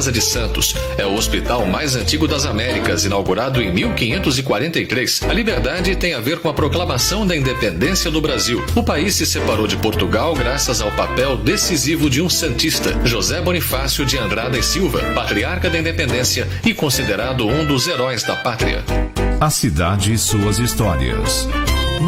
Casa de Santos. É o hospital mais antigo das Américas, inaugurado em 1543. A liberdade tem a ver com a proclamação da independência do Brasil. O país se separou de Portugal graças ao papel decisivo de um santista, José Bonifácio de Andrada e Silva, patriarca da independência e considerado um dos heróis da pátria. A cidade e suas histórias.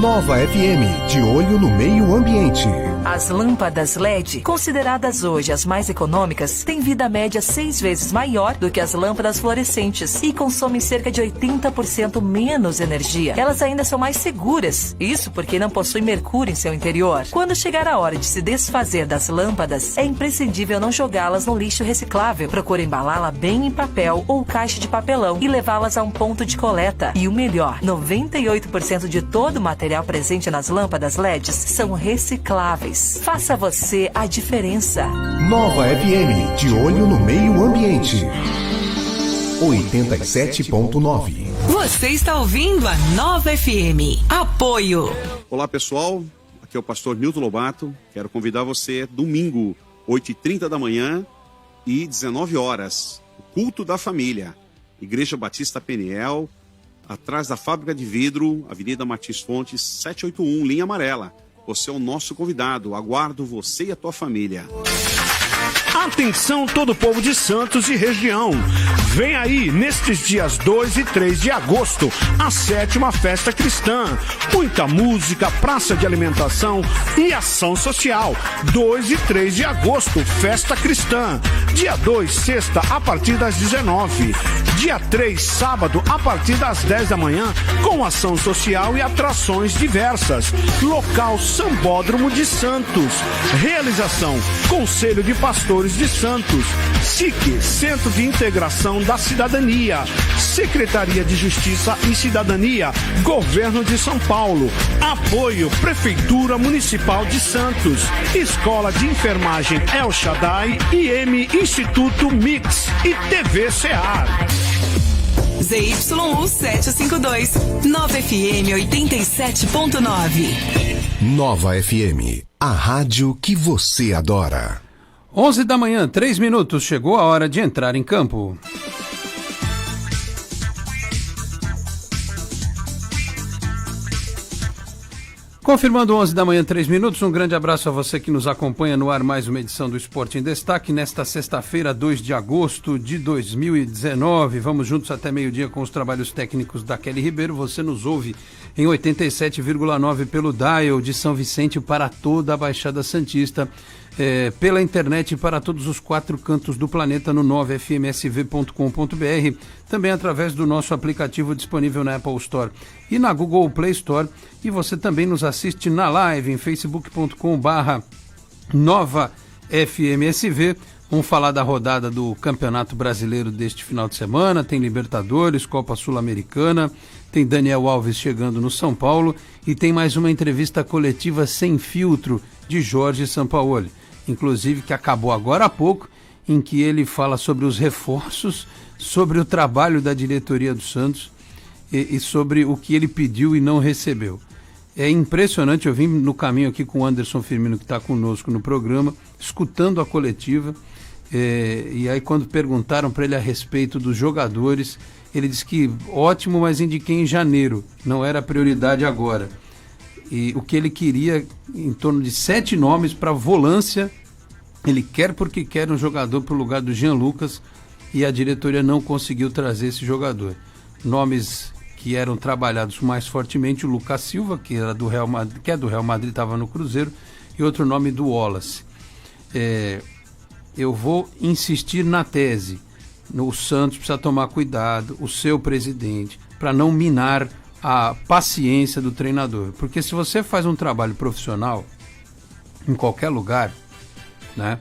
Nova FM, de olho no meio ambiente. As lâmpadas LED, consideradas hoje as mais econômicas, têm vida média 6 vezes maior do que as lâmpadas fluorescentes e consomem cerca de 80% menos energia. Elas ainda são mais seguras, isso porque não possuem mercúrio em seu interior. Quando chegar a hora de se desfazer das lâmpadas, é imprescindível não jogá-las no lixo reciclável. Procure embalá-la bem em papel ou caixa de papelão e levá-las a um ponto de coleta. E o melhor, 98% de todo o material presente nas lâmpadas LEDs são recicláveis. Faça você a diferença. Nova FM, de olho no meio ambiente. 87.9. Você está ouvindo a Nova FM. Apoio. Olá, pessoal. Aqui é o pastor Nilton Lobato. Quero convidar você domingo, 8h30 da manhã e 19 horas. O culto da família. Igreja Batista Peniel, atrás da Fábrica de Vidro, Avenida Martins Fontes, 781, linha amarela. Você é o nosso convidado. Aguardo você e a tua família. Atenção todo o povo de Santos e região. Vem aí, nestes dias 2 e 3 de agosto, a 7ª Festa Cristã. Muita música, praça de alimentação e ação social. 2 e 3 de agosto, Festa Cristã. Dia 2, sexta, a partir das 19. Dia 3, sábado, a partir das 10 da manhã, com ação social e atrações diversas. Local Sambódromo de Santos. Realização, Conselho de Pastores de Santos. SIC, Centro de Integração da Cidadania. Secretaria de Justiça e Cidadania, Governo de São Paulo. Apoio, Prefeitura Municipal de Santos. Escola de Enfermagem El Shaddai, IM Instituto Mix e TV Cear. ZYU 752, Nova FM 87.9. Nova FM, a rádio que você adora. 11 da manhã, 3 minutos, chegou a hora de entrar em campo. Confirmando 11 da manhã, 3 minutos, um grande abraço a você que nos acompanha no ar, mais uma edição do Esporte em Destaque, nesta sexta-feira, 2 de agosto de 2019. Vamos juntos até meio-dia com os trabalhos técnicos da Kelly Ribeiro. Você nos ouve em 87,9 pelo dial de São Vicente para toda a Baixada Santista, pela internet para todos os 4 cantos do planeta no 9fmsv.com.br, também através do nosso aplicativo disponível na Apple Store e na Google Play Store, e você também nos assiste na live em facebook.com/NovaFMSV. Vamos falar da rodada do Campeonato Brasileiro deste final de semana, tem Libertadores, Copa Sul-Americana, tem Daniel Alves chegando no São Paulo e tem mais uma entrevista coletiva sem filtro de Jorge Sampaoli, inclusive que acabou agora há pouco, em que ele fala sobre os reforços, sobre o trabalho da diretoria do Santos e sobre o que ele pediu e não recebeu. É impressionante, eu vim no caminho aqui com o Anderson Firmino, que está conosco no programa, escutando a coletiva, e aí quando perguntaram para ele a respeito dos jogadores, ele disse que ótimo, mas indiquei em janeiro, não era prioridade agora. E o que ele queria, em torno de 7 nomes para volância, ele quer porque quer um jogador para o lugar do Jean Lucas, e a diretoria não conseguiu trazer esse jogador. Nomes que eram trabalhados mais fortemente, o Lucas Silva, que era do Real Madrid, que é do Real Madrid, estava no Cruzeiro, e outro nome do Wallace. Eu vou insistir na tese, o Santos precisa tomar cuidado, o seu presidente, para não minar a paciência do treinador, porque se você faz um trabalho profissional em qualquer lugar, né,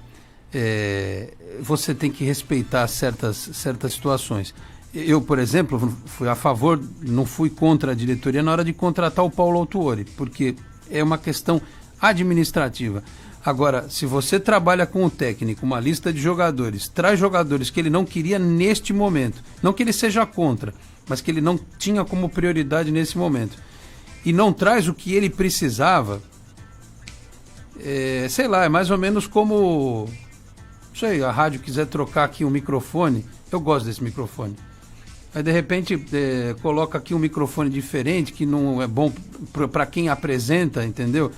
você tem que respeitar certas situações. Eu, por exemplo, fui a favor, não fui contra a diretoria na hora de contratar o Paulo Autuori, porque é uma questão administrativa. Agora, se você trabalha com o técnico, uma lista de jogadores, traz jogadores que ele não queria neste momento, não que ele seja contra, mas que ele não tinha como prioridade nesse momento, e não traz o que ele precisava, sei lá, é mais ou menos como Isso aí, a rádio quiser trocar aqui um microfone, eu gosto desse microfone. Aí, de repente, coloca aqui um microfone diferente, que não é bom para quem apresenta, entendeu?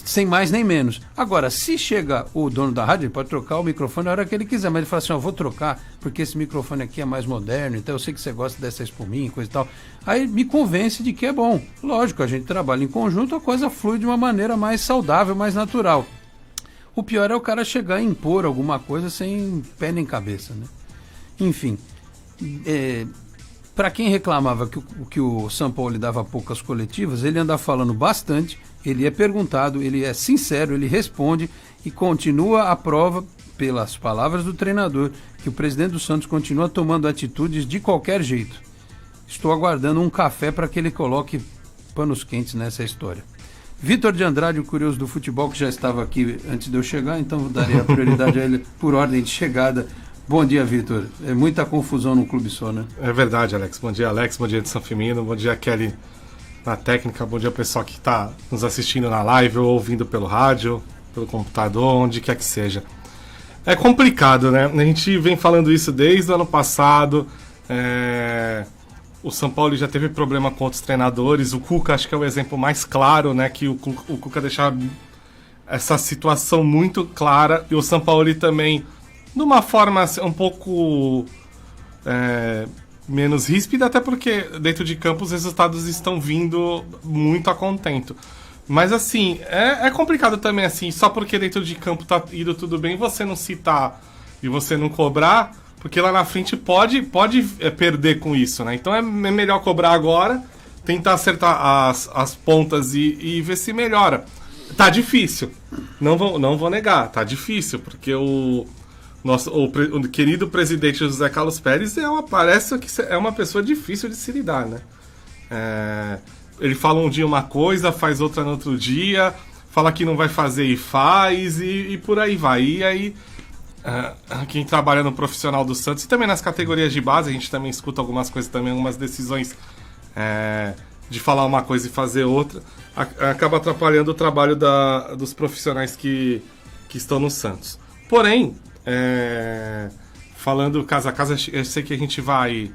Sem mais nem menos. Agora, se chega o dono da rádio, ele pode trocar o microfone na hora que ele quiser, mas ele fala assim, eu vou trocar, porque esse microfone aqui é mais moderno, então eu sei que você gosta dessa espuminha, coisa e tal. Aí me convence de que é bom. Lógico, a gente trabalha em conjunto, a coisa flui de uma maneira mais saudável, mais natural. O pior é o cara chegar e impor alguma coisa sem pé nem cabeça, né? Enfim, para quem reclamava que o São Paulo dava poucas coletivas, ele anda falando bastante, ele é perguntado, ele é sincero, ele responde e continua a prova, pelas palavras do treinador, que o presidente do Santos continua tomando atitudes de qualquer jeito. Estou aguardando um café para que ele coloque panos quentes nessa história. Vitor de Andrade, o curioso do futebol, que já estava aqui antes de eu chegar, então daria a prioridade a ele por ordem de chegada. Bom dia, Vitor. É muita confusão num clube só, né? É verdade, Alex. Bom dia, Alex. Bom dia, Edson Firmino. Bom dia, Kelly, na técnica. Bom dia, pessoal que está nos assistindo na live ou ouvindo pelo rádio, pelo computador, onde quer que seja. É complicado, né? A gente vem falando isso desde o ano passado. O São Paulo já teve problema com outros treinadores. O Cuca acho que é o exemplo mais claro, né? Que o Cuca deixava essa situação muito clara. E o São Paulo também, de uma forma um pouco menos ríspida, até porque dentro de campo os resultados estão vindo muito a contento. Mas assim, é complicado também, assim, só porque dentro de campo tá indo tudo bem, você não citar e você não cobrar, porque lá na frente pode perder com isso, né? Então é melhor cobrar agora, tentar acertar as pontas e ver se melhora. Tá difícil, não vou negar, tá difícil, porque o querido presidente José Carlos Pérez parece que é uma pessoa difícil de se lidar, né? Ele fala um dia uma coisa, faz outra no outro dia, fala que não vai fazer e faz, e por aí vai. E aí, quem trabalha no profissional do Santos, e também nas categorias de base, a gente também escuta algumas coisas também, algumas decisões de falar uma coisa e fazer outra, acaba atrapalhando o trabalho dos profissionais que estão no Santos. Porém, falando caso a caso, eu sei que a gente vai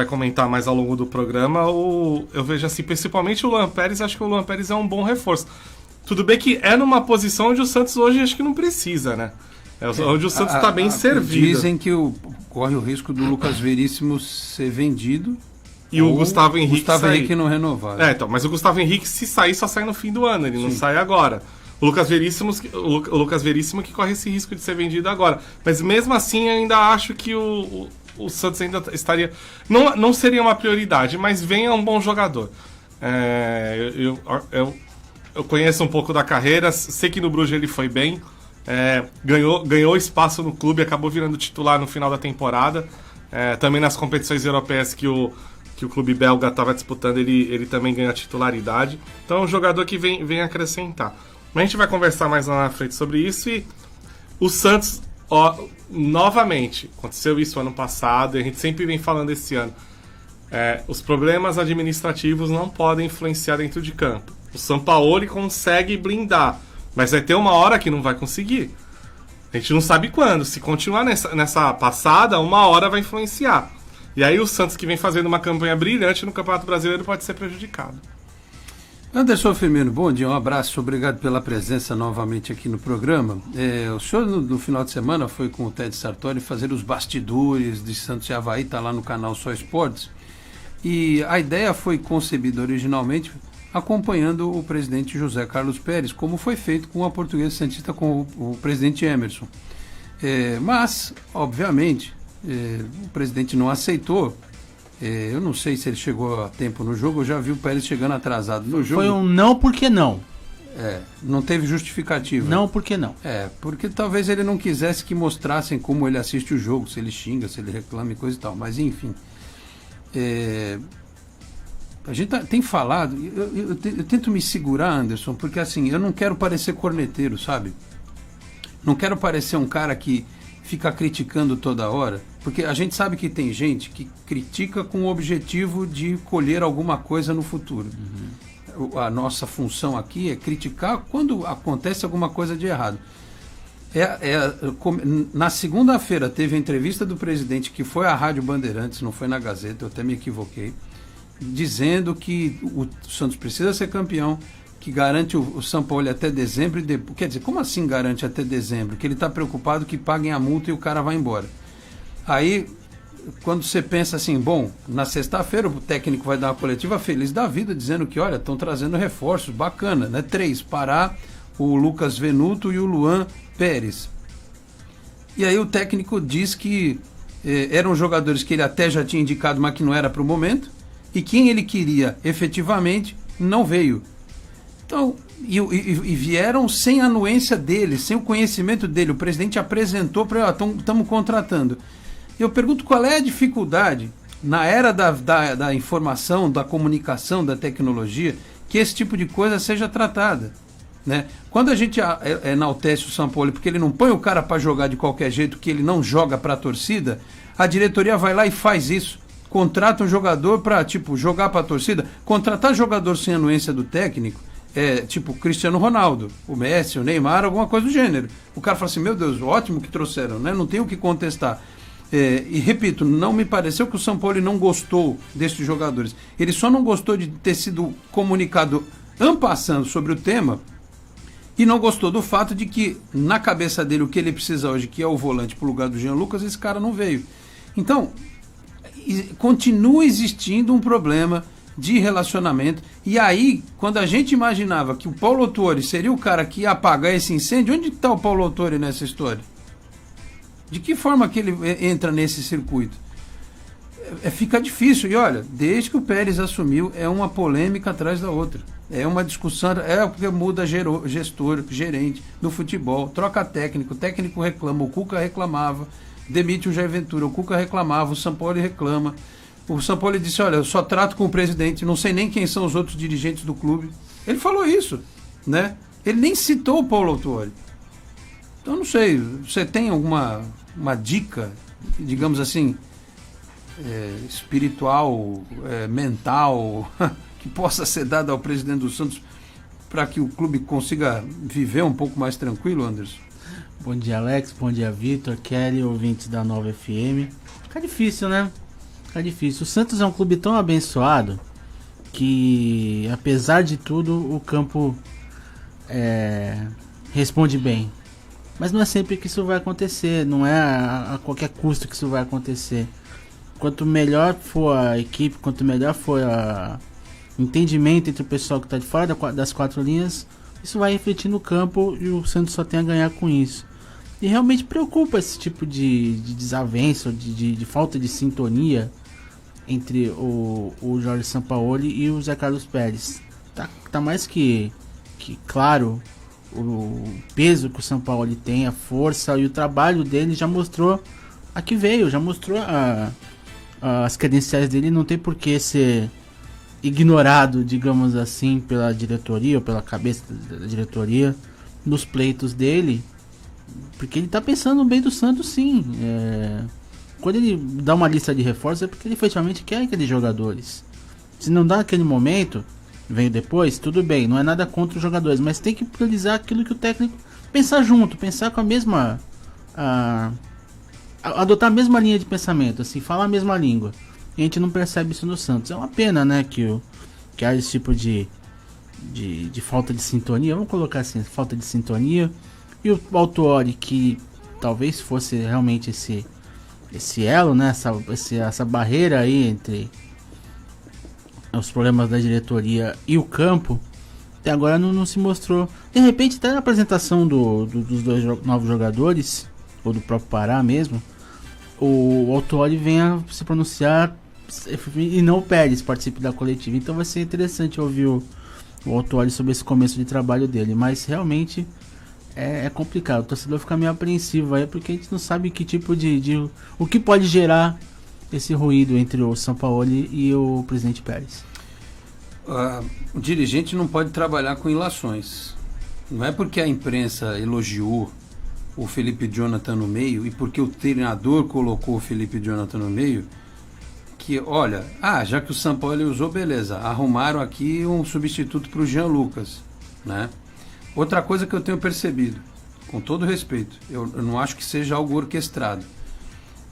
comentar mais ao longo do programa. Eu vejo assim, principalmente o Luan Pérez, acho que o Luan Pérez é um bom reforço. Tudo bem que é numa posição onde o Santos hoje acho que não precisa, né? Onde o Santos está bem servido. Dizem que corre o risco do Lucas Veríssimo ser vendido e o Gustavo Henrique não renovar. Então, mas o Gustavo Henrique, se sair, só sai no fim do ano, ele não sai agora. O Lucas Veríssimo que corre esse risco de ser vendido agora. Mas mesmo assim, ainda acho que o Santos ainda estaria... Não seria uma prioridade, mas venha um bom jogador. Eu conheço um pouco da carreira, sei que no Bruges ele foi bem, ganhou espaço no clube, acabou virando titular no final da temporada. Também nas competições europeias que o clube belga estava disputando, ele também ganhou a titularidade. Então é um jogador que vem acrescentar. Mas a gente vai conversar mais lá na frente sobre isso. E o Santos, novamente, aconteceu isso ano passado, e a gente sempre vem falando esse ano. Os problemas administrativos não podem influenciar dentro de campo. O Sampaoli consegue blindar, mas vai ter uma hora que não vai conseguir. A gente não sabe quando. Se continuar nessa passada, uma hora vai influenciar. E aí o Santos, que vem fazendo uma campanha brilhante no Campeonato Brasileiro, pode ser prejudicado. Anderson Firmino, bom dia, um abraço, obrigado pela presença novamente aqui no programa. O senhor no final de semana foi com o Ted Sartori fazer os bastidores de Santos e Avaí, está lá no canal Só Esportes, e a ideia foi concebida originalmente acompanhando o presidente José Carlos Pérez, como foi feito com a Portuguesa Santista com o presidente Emerson. Mas, obviamente, o presidente não aceitou. Eu não sei se ele chegou a tempo no jogo, eu já vi o Pérez chegando atrasado no jogo. Foi um não porque não. Não teve justificativa. Não porque não. Porque talvez ele não quisesse que mostrassem como ele assiste o jogo, se ele xinga, se ele reclama e coisa e tal. Mas enfim. A gente tem falado, eu tento me segurar, Anderson, porque assim, eu não quero parecer corneteiro, sabe? Não quero parecer um cara que fica criticando toda hora, porque a gente sabe que tem gente que critica com o objetivo de colher alguma coisa no futuro. A nossa função aqui é criticar quando acontece alguma coisa de errado. Na segunda-feira teve a entrevista do presidente, que foi à Rádio Bandeirantes, não foi na Gazeta, eu até me equivoquei, dizendo que o Santos precisa ser campeão, que garante o São Paulo até dezembro. Quer dizer, como assim garante até dezembro? Que ele está preocupado que paguem a multa e o cara vai embora. Aí, quando você pensa assim, bom, na sexta-feira o técnico vai dar uma coletiva feliz da vida, dizendo que, olha, estão trazendo reforços, bacana, né? 3, Pará, o Lucas Venuto e o Luan Pérez. E aí o técnico diz que eram jogadores que ele até já tinha indicado, mas que não era para o momento, e quem ele queria efetivamente não veio. Então, e vieram sem a anuência dele, sem o conhecimento dele. O presidente apresentou para ele, estamos contratando. Eu pergunto qual é a dificuldade, na era da informação, da comunicação, da tecnologia, que esse tipo de coisa seja tratada. Né? Quando a gente enaltece o São Paulo porque ele não põe o cara para jogar de qualquer jeito, que ele não joga para a torcida, a diretoria vai lá e faz isso. Contrata um jogador para jogar para a torcida. Contratar jogador sem anuência do técnico tipo Cristiano Ronaldo, o Messi, o Neymar, alguma coisa do gênero. O cara fala assim, meu Deus, ótimo que trouxeram, né? Não tem o que contestar. E repito, não me pareceu que o São Paulo não gostou desses jogadores. Ele só não gostou de ter sido comunicado en passant sobre o tema, e não gostou do fato de que, na cabeça dele, o que ele precisa hoje, que é o volante para o lugar do Jean Lucas, esse cara não veio. Então, continua existindo um problema de relacionamento. E aí, quando a gente imaginava que o Paulo Autuori seria o cara que ia apagar esse incêndio, onde está o Paulo Autuori nessa história? De que forma que ele entra nesse circuito? Fica difícil. E olha, desde que o Pérez assumiu, é uma polêmica atrás da outra. É uma discussão, porque muda gestor, gerente do futebol, troca técnico, o técnico reclama, o Cuca reclamava, demite o Jair Ventura, o Cuca reclamava, o São Paulo reclama. O São Paulo disse, olha, eu só trato com o presidente, não sei nem quem são os outros dirigentes do clube. Ele falou isso, né? Ele nem citou o Paulo Autuori. Então, não sei, você tem alguma dica, digamos assim, espiritual, mental, que possa ser dada ao presidente do Santos para que o clube consiga viver um pouco mais tranquilo, Anderson? Bom dia, Alex. Bom dia, Vitor, Kelly, ouvintes da Nova FM. Fica difícil, né? Fica difícil. O Santos é um clube tão abençoado que, apesar de tudo, o campo responde bem. Mas não é sempre que isso vai acontecer, não é a qualquer custo que isso vai acontecer. Quanto melhor for a equipe, quanto melhor for o entendimento entre o pessoal que está de fora das 4 linhas, isso vai refletir no campo e o Santos só tem a ganhar com isso. E realmente preocupa esse tipo de desavença, de falta de sintonia entre o Jorge Sampaoli e o Zé Carlos Pérez. Tá mais que claro o peso que o Sampaoli tem, a força e o trabalho dele já mostrou a que veio, já mostrou as credenciais dele, não tem por que ser ignorado, digamos assim, pela diretoria ou pela cabeça da diretoria nos pleitos dele, porque ele tá pensando no bem do Santos, sim. Quando ele dá uma lista de reforços é porque ele efetivamente quer aqueles jogadores. Se não dá naquele momento, vem depois, tudo bem, não é nada contra os jogadores, mas tem que priorizar aquilo que o técnico pensar junto, pensar com a mesma adotar a mesma linha de pensamento, assim, falar a mesma língua. E a gente não percebe isso no Santos. É uma pena, né, que há esse tipo de falta de sintonia, vamos colocar assim, falta de sintonia. E o Autuori, que talvez fosse realmente esse elo, né, essa barreira aí entre os problemas da diretoria e o campo, até agora não se mostrou. De repente, até na apresentação dos 2 novos jogadores, ou do próprio Pará mesmo, o Autuori venha se pronunciar e não o Pérez participe da coletiva. Então vai ser interessante ouvir o Autuori sobre esse começo de trabalho dele, mas realmente é complicado. O torcedor fica meio apreensivo aí, porque a gente não sabe que tipo o que pode gerar esse ruído entre o Sampaoli e o presidente Pérez. O dirigente não pode trabalhar com ilações. Não é porque a imprensa elogiou o Felipe Jonathan no meio e porque o treinador colocou o Felipe Jonathan no meio que, olha, já que o Sampaoli usou, beleza, arrumaram aqui um substituto para o Jean Lucas, né? Outra coisa que eu tenho percebido, com todo respeito, eu não acho que seja algo orquestrado.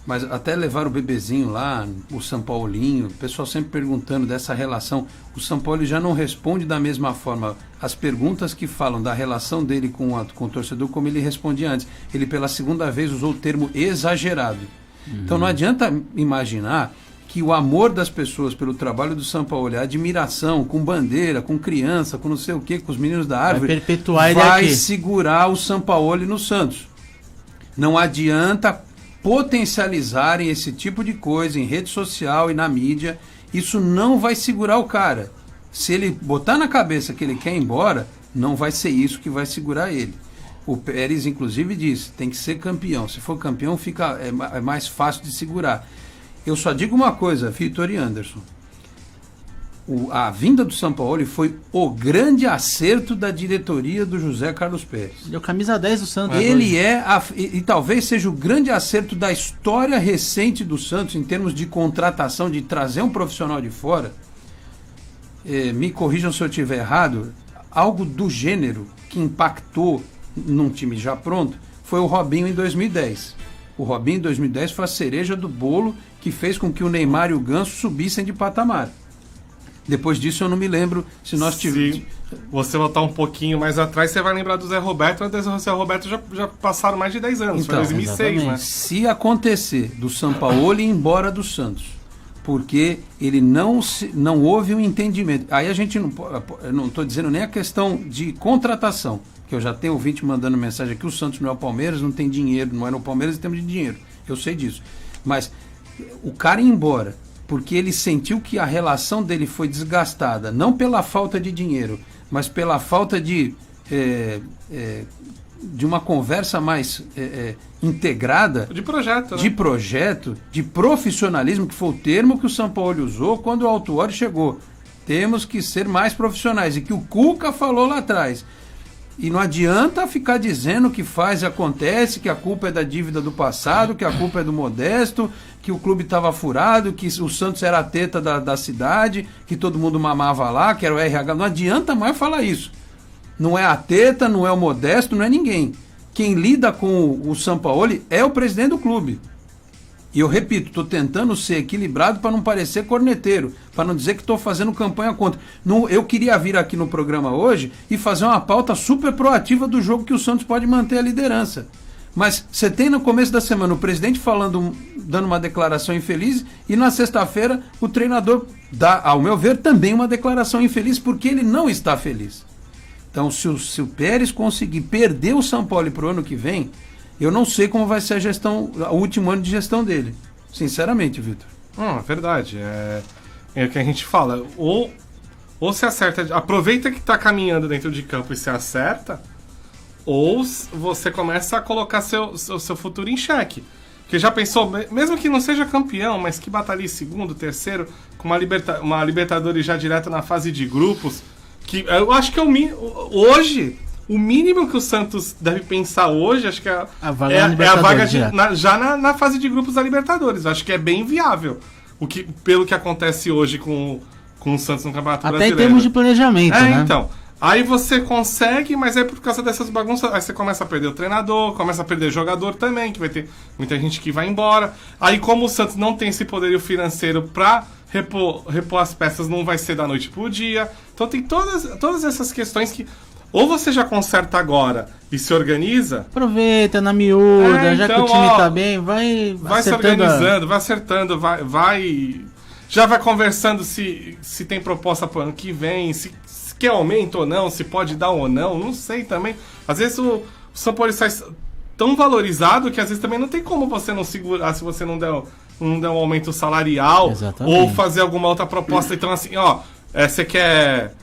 Mas até levar o bebezinho lá, o Sampaolinho, o pessoal sempre perguntando dessa relação. O Sampaoli já não responde da mesma forma as perguntas que falam da relação dele com o torcedor como ele respondia antes. Ele pela segunda vez usou o termo exagerado. Então não adianta imaginar que o amor das pessoas pelo trabalho do Sampaoli, a admiração, com bandeira, com criança, com não sei o que, com os meninos da árvore, vai perpetuar ele vai aqui. segurar o Sampaoli no Santos. Não adianta potencializarem esse tipo de coisa em rede social e na mídia. Isso não vai segurar o cara. Se ele botar na cabeça que ele quer ir embora, não vai ser isso que vai segurar ele. O Pérez, inclusive, disse, tem que ser campeão. Se for campeão, é mais fácil de segurar. Eu só digo uma coisa, Vitor e Anderson. A vinda do Sampaoli foi o grande acerto da diretoria do José Carlos Pérez. Deu camisa 10 do Santos. Ele e talvez seja o grande acerto da história recente do Santos em termos de contratação, de trazer um profissional de fora. Me corrijam se eu estiver errado, algo do gênero que impactou num time já pronto foi o Robinho em 2010. O Robinho em 2010 foi a cereja do bolo que fez com que o Neymar e o Ganso subissem de patamar. Depois disso eu não me lembro se nós tivemos... Se você voltar um pouquinho mais atrás, você vai lembrar do Zé Roberto. Mas do Zé Roberto já passaram mais de 10 anos, então, foi 2006, exatamente. né? Se acontecer do Sampaoli ir embora do Santos, porque ele não houve um entendimento, aí a gente não estou dizendo nem a questão de contratação, que eu já tenho ouvinte mandando mensagem aqui, o Santos não é o Palmeiras, não tem dinheiro, não é no Palmeiras em termos de dinheiro, eu sei disso, mas o cara ir embora porque ele sentiu que a relação dele foi desgastada, não pela falta de dinheiro, mas pela falta de uma conversa mais integrada, de projeto, né? De projeto, de profissionalismo, que foi o termo que o Sampaoli usou quando o Autuori chegou. Temos que ser mais profissionais, e que o Cuca falou lá atrás. E não adianta ficar dizendo que faz e acontece, que a culpa é da dívida do passado, que a culpa é do Modesto, que o clube estava furado, que o Santos era a teta da cidade, que todo mundo mamava lá, que era o RH. Não adianta mais falar isso. Não é a teta, não é o Modesto, não é ninguém. Quem lida com o Sampaoli é o presidente do clube. E eu repito, estou tentando ser equilibrado para não parecer corneteiro, para não dizer que estou fazendo campanha contra. Eu queria vir aqui no programa hoje e fazer uma pauta super proativa do jogo que o Santos pode manter a liderança. Mas você tem no começo da semana o presidente dando uma declaração infeliz, e na sexta-feira o treinador dá, ao meu ver, também uma declaração infeliz, porque ele não está feliz. Então, se o Pérez conseguir perder o Sampaoli para o ano que vem, eu não sei como vai ser o último ano de gestão dele. Sinceramente, Vitor. É verdade. É o que a gente fala. Ou se acerta, aproveita que está caminhando dentro de campo e se acerta, ou você começa a colocar seu futuro em xeque. Porque já pensou, mesmo que não seja campeão, mas que batalhe segundo, terceiro, com uma Libertadores já direto na fase de grupos, que eu acho que é hoje... O mínimo que o Santos deve pensar hoje, acho que é a vaga já na fase de grupos da Libertadores. Acho que é bem viável pelo que acontece hoje com o Santos no Campeonato Brasileiro. Até em termos de planejamento, né? Então. Aí você consegue, mas aí por causa dessas bagunças, aí você começa a perder o treinador, começa a perder jogador também, que vai ter muita gente que vai embora. Aí como o Santos não tem esse poderio financeiro pra repor as peças, não vai ser da noite pro dia. Então tem todas essas questões que... Ou você já conserta agora e se organiza... Aproveita na miúda, já que o time tá bem, vai se organizando, vai acertando, vai... Já vai conversando se tem proposta pro ano que vem, se quer aumento ou não, se pode dar ou não sei também. Às vezes o Sampaoli sai tão valorizado que às vezes também não tem como você não segurar se você não der um aumento salarial. Exatamente. Ou fazer alguma outra proposta. Então assim, você quer...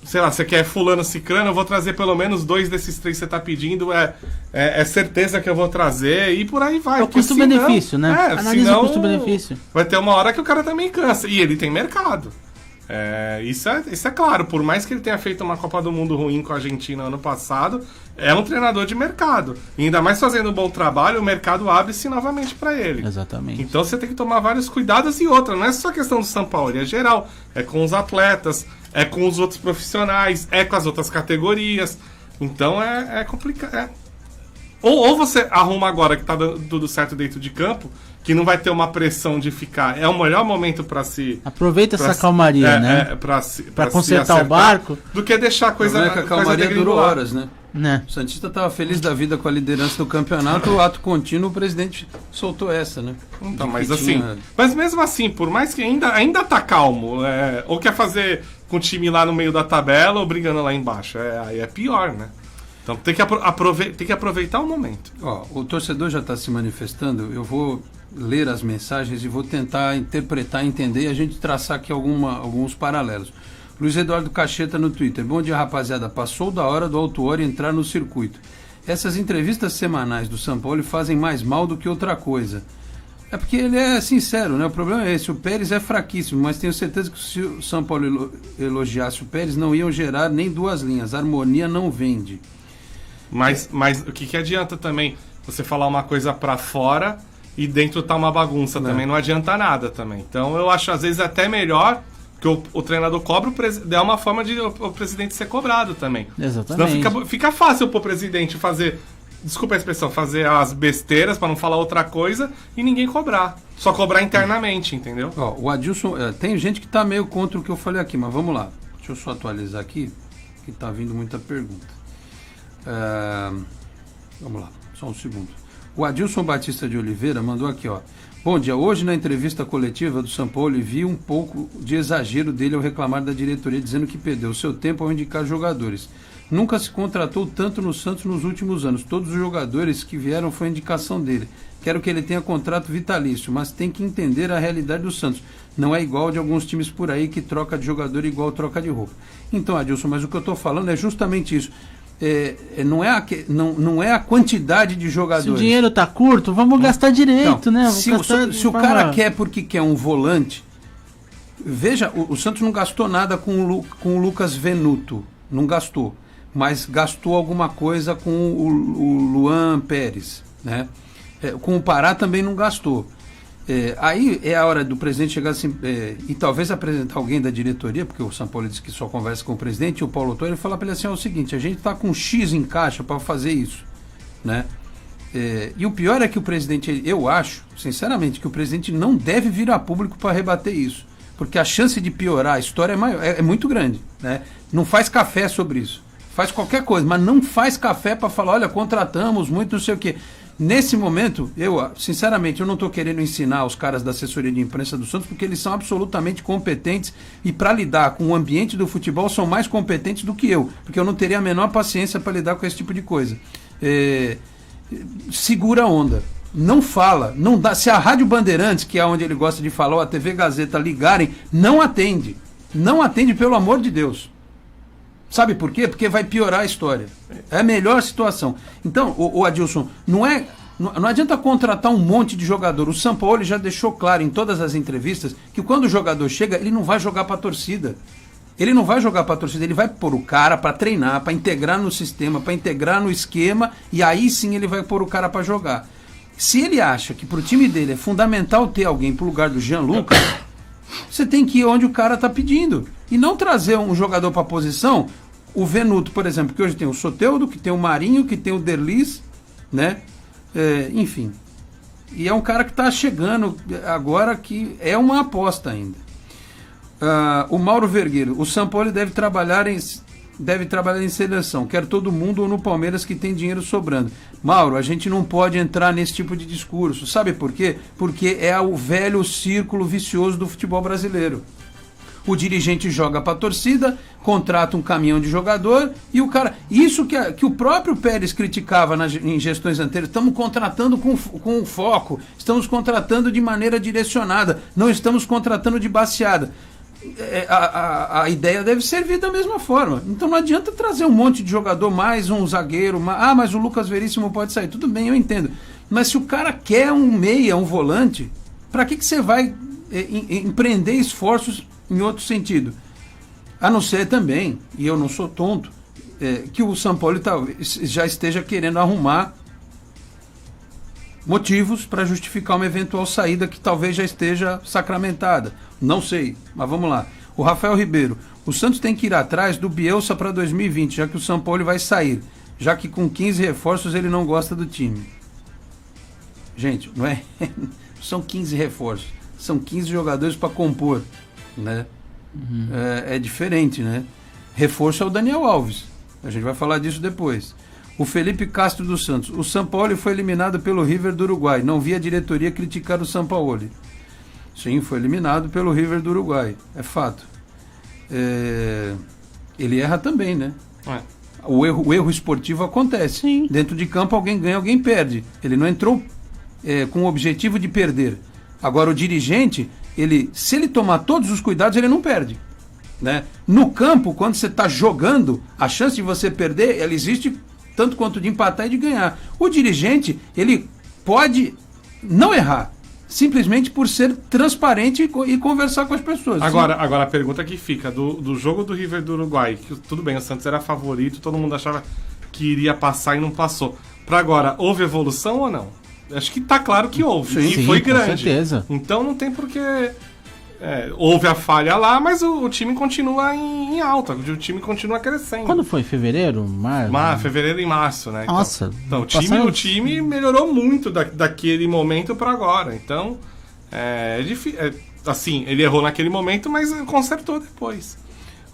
Sei lá, você quer fulano, cicrano, eu vou trazer pelo menos 2 desses 3 que você tá pedindo, é certeza que eu vou trazer, e por aí vai. É o custo-benefício, né? Analisa o custo-benefício. Vai ter uma hora que o cara também cansa, e ele tem mercado. Isso é claro, por mais que ele tenha feito uma Copa do Mundo ruim com a Argentina ano passado, é um treinador de mercado. E ainda mais fazendo um bom trabalho, o mercado abre-se novamente para ele. Exatamente. Então você tem que tomar vários cuidados, e outra, não é só questão do Sampaoli, é geral, é com os atletas, é com os outros profissionais, é com as outras categorias. Então é complicado. Ou você arruma agora que tá dando tudo certo dentro de campo, que não vai ter uma pressão de ficar. É o melhor momento para se. Aproveita essa calmaria, né? Pra consertar o barco. Do que deixar a coisa. A calmaria durou horas, né? Né? O Santista estava feliz da vida com a liderança do campeonato, o ato contínuo, o presidente soltou essa, né? Então, mas assim. Mas mesmo assim, por mais que ainda tá calmo, ou quer fazer com o time lá no meio da tabela ou brigando lá embaixo. Aí é pior, né? Então tem que aproveitar o momento. Ó, o torcedor já está se manifestando, eu vou ler as mensagens e vou tentar interpretar, entender e a gente traçar aqui alguns paralelos. Luiz Eduardo Cacheta no Twitter. Bom dia, rapaziada. Passou da hora do Autuori entrar no circuito. Essas entrevistas semanais do Sampaoli fazem mais mal do que outra coisa. É porque ele é sincero, né? O problema é esse. O Pérez é fraquíssimo, mas tenho certeza que se o Sampaoli elogiasse o Pérez, não iam gerar nem 2 linhas. A harmonia não vende. Mas o que adianta também você falar uma coisa pra fora e dentro tá uma bagunça também? Não adianta nada também. Então eu acho às vezes até melhor que o treinador cobra, é uma forma de o presidente ser cobrado também. Exatamente. Senão fica fácil pro presidente fazer, desculpa a expressão, fazer as besteiras pra não falar outra coisa e ninguém cobrar. Só cobrar internamente, entendeu? Ó, o Adilson, tem gente que tá meio contra o que eu falei aqui, mas vamos lá. Deixa eu só atualizar aqui, que tá vindo muita pergunta. Vamos lá, só um segundo. O Adilson Batista de Oliveira mandou aqui, ó. Bom dia, hoje na entrevista coletiva do Sampaoli vi um pouco de exagero dele ao reclamar da diretoria, dizendo que perdeu seu tempo ao indicar jogadores. Nunca se contratou tanto no Santos nos últimos anos. Todos os jogadores que vieram foi indicação dele. Quero que ele tenha contrato vitalício, mas tem que entender a realidade do Santos. Não é igual de alguns times por aí que troca de jogador igual troca de roupa. Então, Adilson, mas o que eu estou falando é justamente isso. Não é a quantidade de jogadores. Se o dinheiro tá curto, vamos gastar direito, né? Se o cara quer porque quer um volante, veja, o Santos não gastou nada com o Lucas Venuto, não gastou, mas gastou alguma coisa com o Luan Pérez, né? Com o Pará também não gastou. Aí é a hora do presidente chegar assim, e talvez apresentar alguém da diretoria, porque o Sampaoli disse que só conversa com o presidente, e o Paulo Autuori falar para ele assim, é o seguinte, a gente está com X em caixa para fazer isso, né? E o pior é que o presidente, eu acho, sinceramente, que o presidente não deve vir a público para rebater isso, porque a chance de piorar a história é muito grande, né? Não faz café sobre isso, faz qualquer coisa, mas não faz café para falar, olha, contratamos muito, não sei o quê. Nesse momento, sinceramente, eu não estou querendo ensinar os caras da assessoria de imprensa do Santos, porque eles são absolutamente competentes e para lidar com o ambiente do futebol são mais competentes do que eu, porque eu não teria a menor paciência para lidar com esse tipo de coisa. Segura a onda. Não fala, não dá. Se a Rádio Bandeirantes, que é onde ele gosta de falar, ou a TV Gazeta ligarem, não atende. Não atende, pelo amor de Deus. Sabe por quê? Porque vai piorar a história. É a melhor situação. Então, o Adilson, não adianta contratar um monte de jogador. O Sampaoli já deixou claro em todas as entrevistas que quando o jogador chega, ele não vai jogar para a torcida. Ele não vai jogar para a torcida, ele vai pôr o cara para treinar, para integrar no sistema, para integrar no esquema, e aí sim ele vai pôr o cara para jogar. Se ele acha que para o time dele é fundamental ter alguém para o lugar do Jean Lucas, você tem que ir onde o cara está pedindo. E não trazer um jogador para a posição, o Venuto, por exemplo, que hoje tem o Soteldo, que tem o Marinho, que tem o Derlis, né? Enfim. E é um cara que está chegando agora, que é uma aposta ainda. O Mauro Vergueiro, o Sampaoli deve trabalhar em seleção, quer todo mundo ou no Palmeiras que tem dinheiro sobrando. Mauro, a gente não pode entrar nesse tipo de discurso. Sabe por quê? Porque é o velho círculo vicioso do futebol brasileiro. O dirigente joga para a torcida, contrata um caminhão de jogador e o cara... Isso que o próprio Pérez criticava em gestões anteriores. Estamos contratando com foco, estamos contratando de maneira direcionada, não estamos contratando de baseada. A ideia deve servir da mesma forma. Então não adianta trazer um monte de jogador, mais um zagueiro, mas o Lucas Veríssimo pode sair. Tudo bem, eu entendo. Mas se o cara quer um meia, um volante, para que você vai empreender esforços em outro sentido? A não ser também, e eu não sou tonto, que o Sampaoli talvez já esteja querendo arrumar motivos para justificar uma eventual saída que talvez já esteja sacramentada. Não sei, mas vamos lá. O Rafael Ribeiro, o Santos tem que ir atrás do Bielsa para 2020, já que o Sampaoli vai sair. já que com 15 reforços ele não gosta do time. Gente, não é? São 15 reforços, são 15 jogadores para compor, né? É diferente, né? Reforço é o Daniel Alves, a gente vai falar disso depois. O Felipe Castro dos Santos, o Sampaoli foi eliminado pelo River do Uruguai, não vi a diretoria criticar o Sampaoli. Sim, foi eliminado pelo River do Uruguai, é fato. Ele erra também, né? O erro esportivo acontece. Sim. Dentro de campo alguém ganha, alguém perde. Ele não entrou com o objetivo de perder. Agora o dirigente, se ele tomar todos os cuidados, ele não perde, né? No campo, quando você está jogando, a chance de você perder, ela existe tanto quanto de empatar e de ganhar. O dirigente, ele pode não errar, simplesmente por ser transparente e conversar com as pessoas. Agora a pergunta que fica, do jogo do River do Uruguai, que tudo bem, o Santos era favorito, todo mundo achava que iria passar e não passou. Para agora, houve evolução ou não? Acho que tá claro que houve, e foi grande. Com certeza. Então não tem porquê... houve a falha lá, mas o time continua em alta, o time continua crescendo. Quando foi? Fevereiro? Março? Fevereiro e março, né? Nossa. Então o time melhorou muito daquele momento para agora. Então, é difícil. Assim, ele errou naquele momento, mas consertou depois.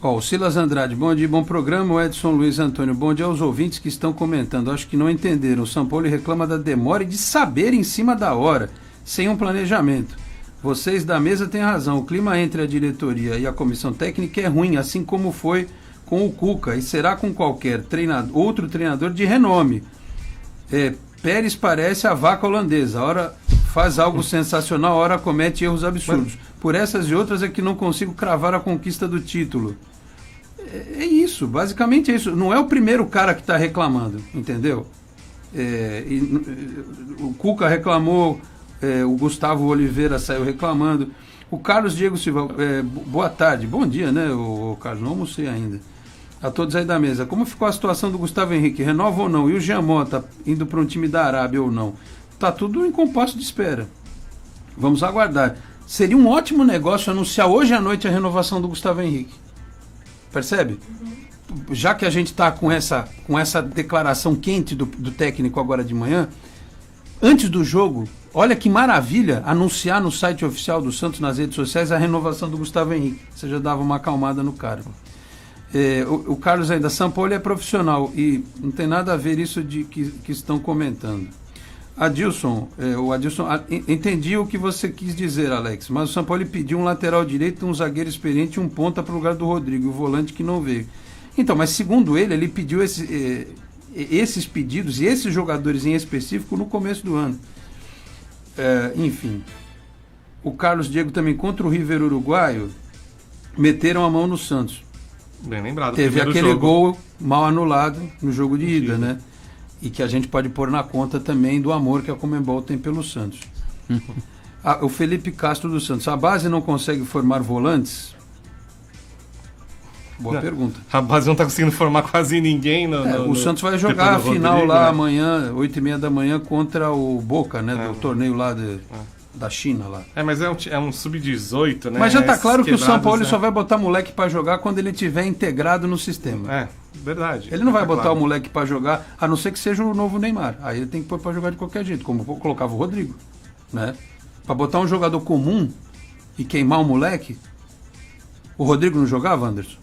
O Silas Andrade, bom dia, bom programa. O Edson Luiz Antônio, bom dia aos ouvintes que estão comentando. Acho que não entenderam. O Sampaoli reclama da demora e de saber em cima da hora, sem um planejamento. Vocês da mesa têm razão. O clima entre a diretoria e a comissão técnica é ruim, assim como foi com o Cuca e será com qualquer outro treinador de renome. Pérez parece a vaca holandesa. A hora faz algo sensacional, a hora comete erros absurdos. Por essas e outras é que não consigo cravar a conquista do título. É isso, basicamente é isso. Não é o primeiro cara que está reclamando, entendeu? O Cuca reclamou, o Gustavo Oliveira saiu reclamando. O Carlos Diego Silva, boa tarde, bom dia, né, o Carlos? Não almocei ainda. A todos aí da mesa. Como ficou a situação do Gustavo Henrique? Renova ou não? E o Jean Mota indo para um time da Arábia ou não? Tá tudo em compasso de espera. Vamos aguardar. Seria um ótimo negócio anunciar hoje à noite a renovação do Gustavo Henrique. Percebe? Já que a gente está com essa declaração quente do técnico agora de manhã, antes do jogo, olha que maravilha anunciar no site oficial do Santos, nas redes sociais, a renovação do Gustavo Henrique. Você já dava uma acalmada no cara. O Carlos ainda, Sampaoli é profissional e não tem nada a ver isso de que estão comentando. Adilson, entendi o que você quis dizer, Alex, mas o Sampaoli pediu um lateral direito, um zagueiro experiente e um ponta para o lugar do Rodrigo, o volante que não veio. Então, mas segundo ele pediu esses pedidos e esses jogadores em específico no começo do ano. Enfim, o Carlos Diego também, contra o River uruguaio, meteram a mão no Santos. Bem lembrado. Teve aquele gol mal anulado no jogo de ida, né? E que a gente pode pôr na conta também do amor que a Conmebol tem pelo Santos. O Felipe Castro dos Santos, a base não consegue formar volantes? Boa pergunta. A base não está conseguindo formar quase ninguém. O Santos vai jogar a final Rodrigo, lá amanhã, 8h30 da manhã, contra o Boca, né? Do torneio lá da China lá. Mas é um sub-18, né? Mas já está claro que o Sampaoli só vai botar moleque para jogar quando ele estiver integrado no sistema. Verdade. Ele não vai botar o moleque para jogar, a não ser que seja o novo Neymar. Aí ele tem que pôr para jogar de qualquer jeito, como colocava o Rodrigo, né? Para botar um jogador comum e queimar o moleque. O Rodrigo não jogava, Anderson?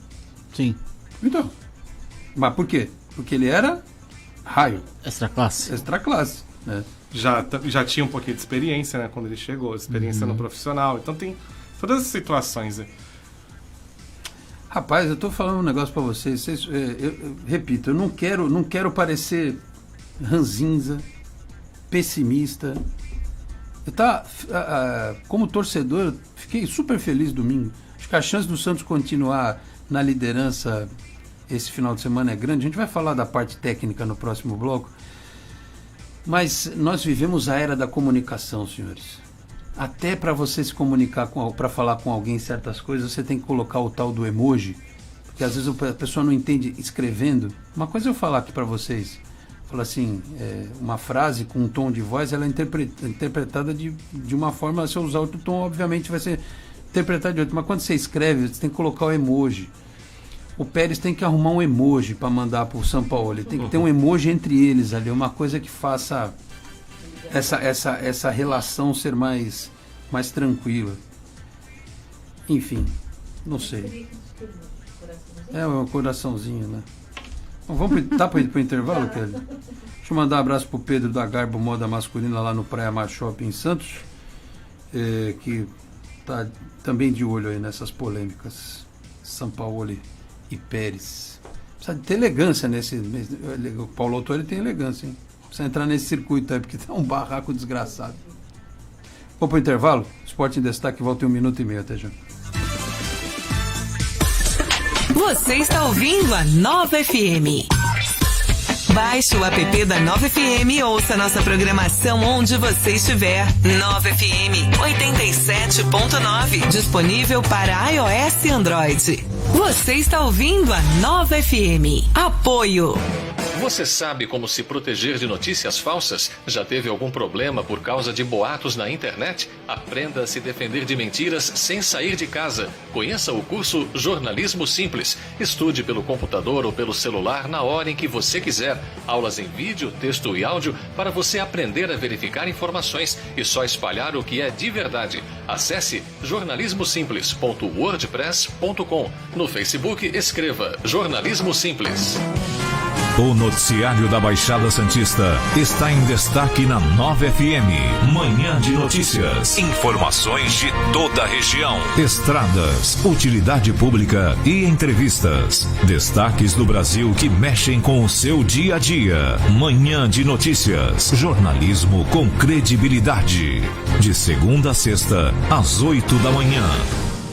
Sim. Então. Mas por quê? Porque ele era raio. Extra classe, né? Já tinha um pouquinho de experiência, né, quando ele chegou, experiência no profissional. Então tem todas as situações aí. Rapaz, eu tô falando um negócio para vocês. Eu repito, eu não quero parecer ranzinza, pessimista. Como torcedor, eu fiquei super feliz domingo. Acho que a chance do Santos continuar na liderança esse final de semana é grande. A gente vai falar da parte técnica no próximo bloco. Mas nós vivemos a era da comunicação, senhores. Até para você se comunicar, para falar com alguém certas coisas, você tem que colocar o tal do emoji, porque às vezes a pessoa não entende escrevendo. Uma coisa eu falar aqui para vocês, falar assim, uma frase com um tom de voz, ela é interpretada de uma forma, se eu usar outro tom, obviamente vai ser interpretado de outro, mas quando você escreve, você tem que colocar o emoji. o Pérez tem que arrumar um emoji para mandar pro Sampaoli. Tem que ter um emoji entre eles ali, uma coisa que faça essa relação ser mais tranquila. Enfim, não sei. É um coraçãozinho, né? Tá para ir pro intervalo, Kelly? Deixa eu mandar um abraço pro Pedro da Garbo Moda Masculina lá no Praia Mar Shopping em Santos, que tá também de olho aí nessas polêmicas. Sampaoli e Pérez. Precisa ter elegância nesse. O Paulo Autori tem elegância, hein? Precisa entrar nesse circuito aí, porque tá um barraco desgraçado. Vamos pro intervalo? Esporte em Destaque volta em 1 minuto e meio. Até já. Você está ouvindo a Nova FM. Baixe o app da Nova FM e ouça nossa programação onde você estiver. Nova FM 87.9. Disponível para iOS e Android. Você está ouvindo a Nova FM. Apoio. Você sabe como se proteger de notícias falsas? Já teve algum problema por causa de boatos na internet? Aprenda a se defender de mentiras sem sair de casa. Conheça o curso Jornalismo Simples. Estude pelo computador ou pelo celular na hora em que você quiser. Aulas em vídeo, texto e áudio para você aprender a verificar informações e só espalhar o que é de verdade. Acesse jornalismosimples.wordpress.com. No Facebook, escreva Jornalismo Simples. O noticiário da Baixada Santista está em destaque na Nova FM. Manhã de notícias. Informações de toda a região. Estradas, utilidade pública e entrevistas. Destaques do Brasil que mexem com o seu dia a dia. Manhã de notícias. Jornalismo com credibilidade. De segunda a sexta, às 8 da manhã.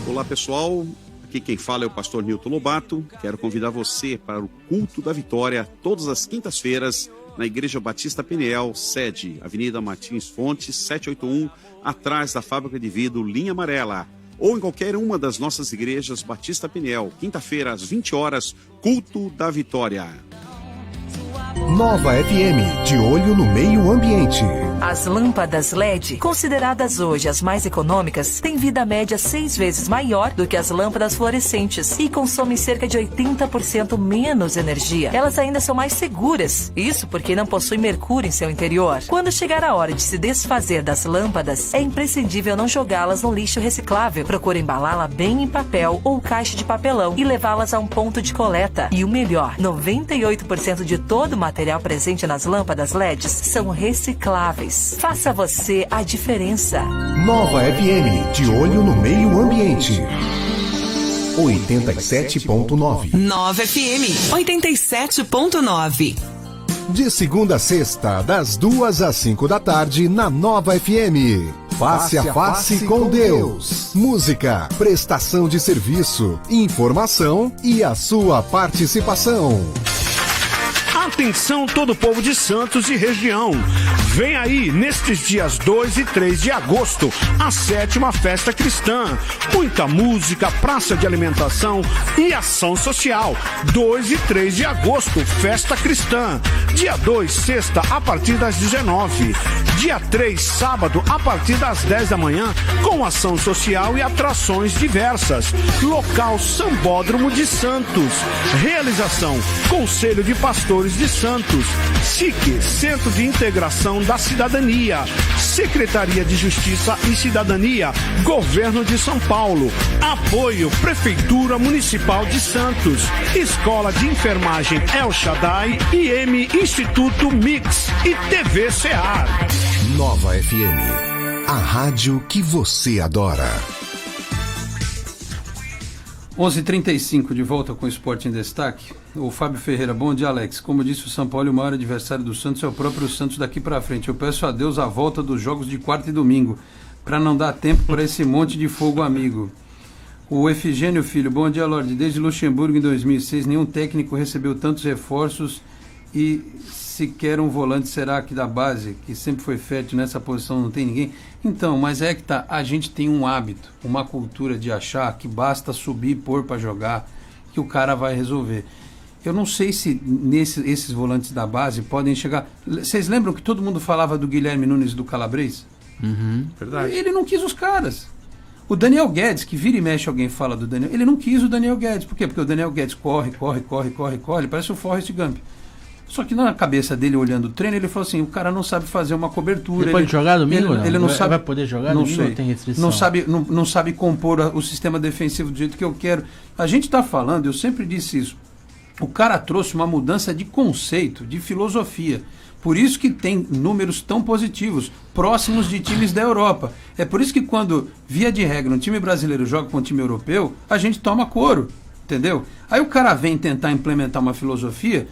Olá, pessoal. Aqui quem fala é o pastor Nilton Lobato. Quero convidar você para o Culto da Vitória, todas as quintas-feiras, na Igreja Batista Peniel, sede Avenida Martins Fontes, 781, atrás da Fábrica de Vidro, linha amarela. Ou em qualquer uma das nossas igrejas Batista Peniel, quinta-feira às 20 horas, Culto da Vitória. Nova FM, de olho no meio ambiente. As lâmpadas LED, consideradas hoje as mais econômicas, têm vida média 6 vezes maior do que as lâmpadas fluorescentes e consomem cerca de 80% menos energia. Elas ainda são mais seguras, isso porque não possuem mercúrio em seu interior. Quando chegar a hora de se desfazer das lâmpadas, é imprescindível não jogá-las no lixo reciclável. Procure embalá-la bem em papel ou caixa de papelão e levá-las a um ponto de coleta. E o melhor, 98% de todo o material presente nas lâmpadas LEDs são recicláveis. Faça você a diferença. Nova FM, de olho no meio ambiente. 87.9. Nova FM 87.9. De segunda a sexta, das 2 às 5 da tarde, na Nova FM. Face a face com Deus. Música, prestação de serviço, informação e a sua participação. Atenção todo o povo de Santos e região. Vem aí, nestes dias 2 e 3 de agosto, a 7ª Festa Cristã. Muita música, praça de alimentação e ação social. 2 e 3 de agosto, Festa Cristã. Dia 2, sexta, a partir das 19. Dia 3, sábado, a partir das 10 da manhã, com ação social e atrações diversas. Local Sambódromo de Santos. Realização, Conselho de Pastores de Santos, SIC, Centro de Integração da Cidadania, Secretaria de Justiça e Cidadania, Governo de São Paulo, apoio Prefeitura Municipal de Santos, Escola de Enfermagem El Shaddai, IM Instituto Mix e TV Cear. Nova FM, a rádio que você adora. 11h35, de volta com o Esporte em Destaque. O Fábio Ferreira, bom dia, Alex. Como disse o São Paulo, o maior adversário do Santos é o próprio Santos daqui para frente. Eu peço a Deus a volta dos jogos de quarta e domingo, para não dar tempo para esse monte de fogo amigo. O Efigênio Filho, bom dia, Lorde. Desde Luxemburgo, em 2006, nenhum técnico recebeu tantos reforços e sequer um volante. Será que da base, que sempre foi fértil nessa posição, não tem ninguém? Então, mas é que tá, a gente tem um hábito, uma cultura de achar que basta subir e pôr para jogar, que o cara vai resolver. Eu não sei se esses volantes da base podem chegar... Vocês lembram que todo mundo falava do Guilherme Nunes do Calabres? Verdade. Ele não quis os caras. O Daniel Guedes, que vira e mexe alguém fala do Daniel, ele não quis o Daniel Guedes. Por quê? Porque o Daniel Guedes corre, ele parece o Forrest Gump. Só que na cabeça dele, olhando o treino, ele falou assim, o cara não sabe fazer uma cobertura. Ele pode jogar domingo? Ele não sabe, vai poder jogar não domingo? Sei. Tem restrição? Não sabe compor o sistema defensivo do jeito que eu quero. A gente está falando, eu sempre disse isso, o cara trouxe uma mudança de conceito, de filosofia. Por isso que tem números tão positivos, próximos de times da Europa. É por isso que quando, via de regra, um time brasileiro joga com um time europeu, a gente toma couro, entendeu? Aí o cara vem tentar implementar uma filosofia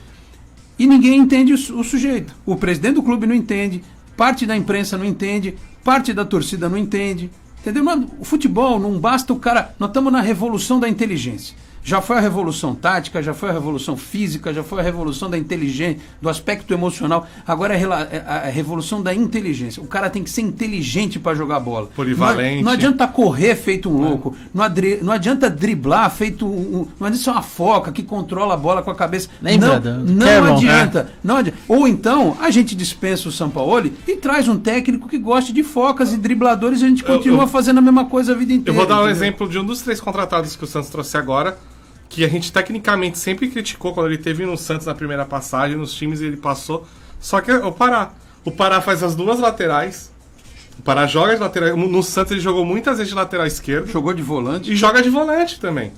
e ninguém entende o sujeito. O presidente do clube não entende, parte da imprensa não entende, parte da torcida não entende, entendeu? O futebol não basta o cara... Nós estamos na revolução da inteligência. Já foi a revolução tática, já foi a revolução física, já foi a revolução da inteligência, do aspecto emocional. Agora é a revolução da inteligência. O cara tem que ser inteligente para jogar bola. Polivalente. Não adianta correr feito um louco. Não adianta driblar feito não adianta ser uma foca que controla a bola com a cabeça. Não adianta. Ou então a gente dispensa o Sampaoli e traz um técnico que goste de focas e dribladores e a gente continua fazendo a mesma coisa a vida inteira. Eu vou dar um exemplo de um dos 3 contratados que o Santos trouxe agora, que a gente tecnicamente sempre criticou quando ele teve no Santos na primeira passagem, nos times ele passou, só que é o Pará. O Pará faz as 2 laterais, o Pará joga de lateral, no Santos ele jogou muitas vezes de lateral esquerdo. Jogou de volante. E joga de volante também.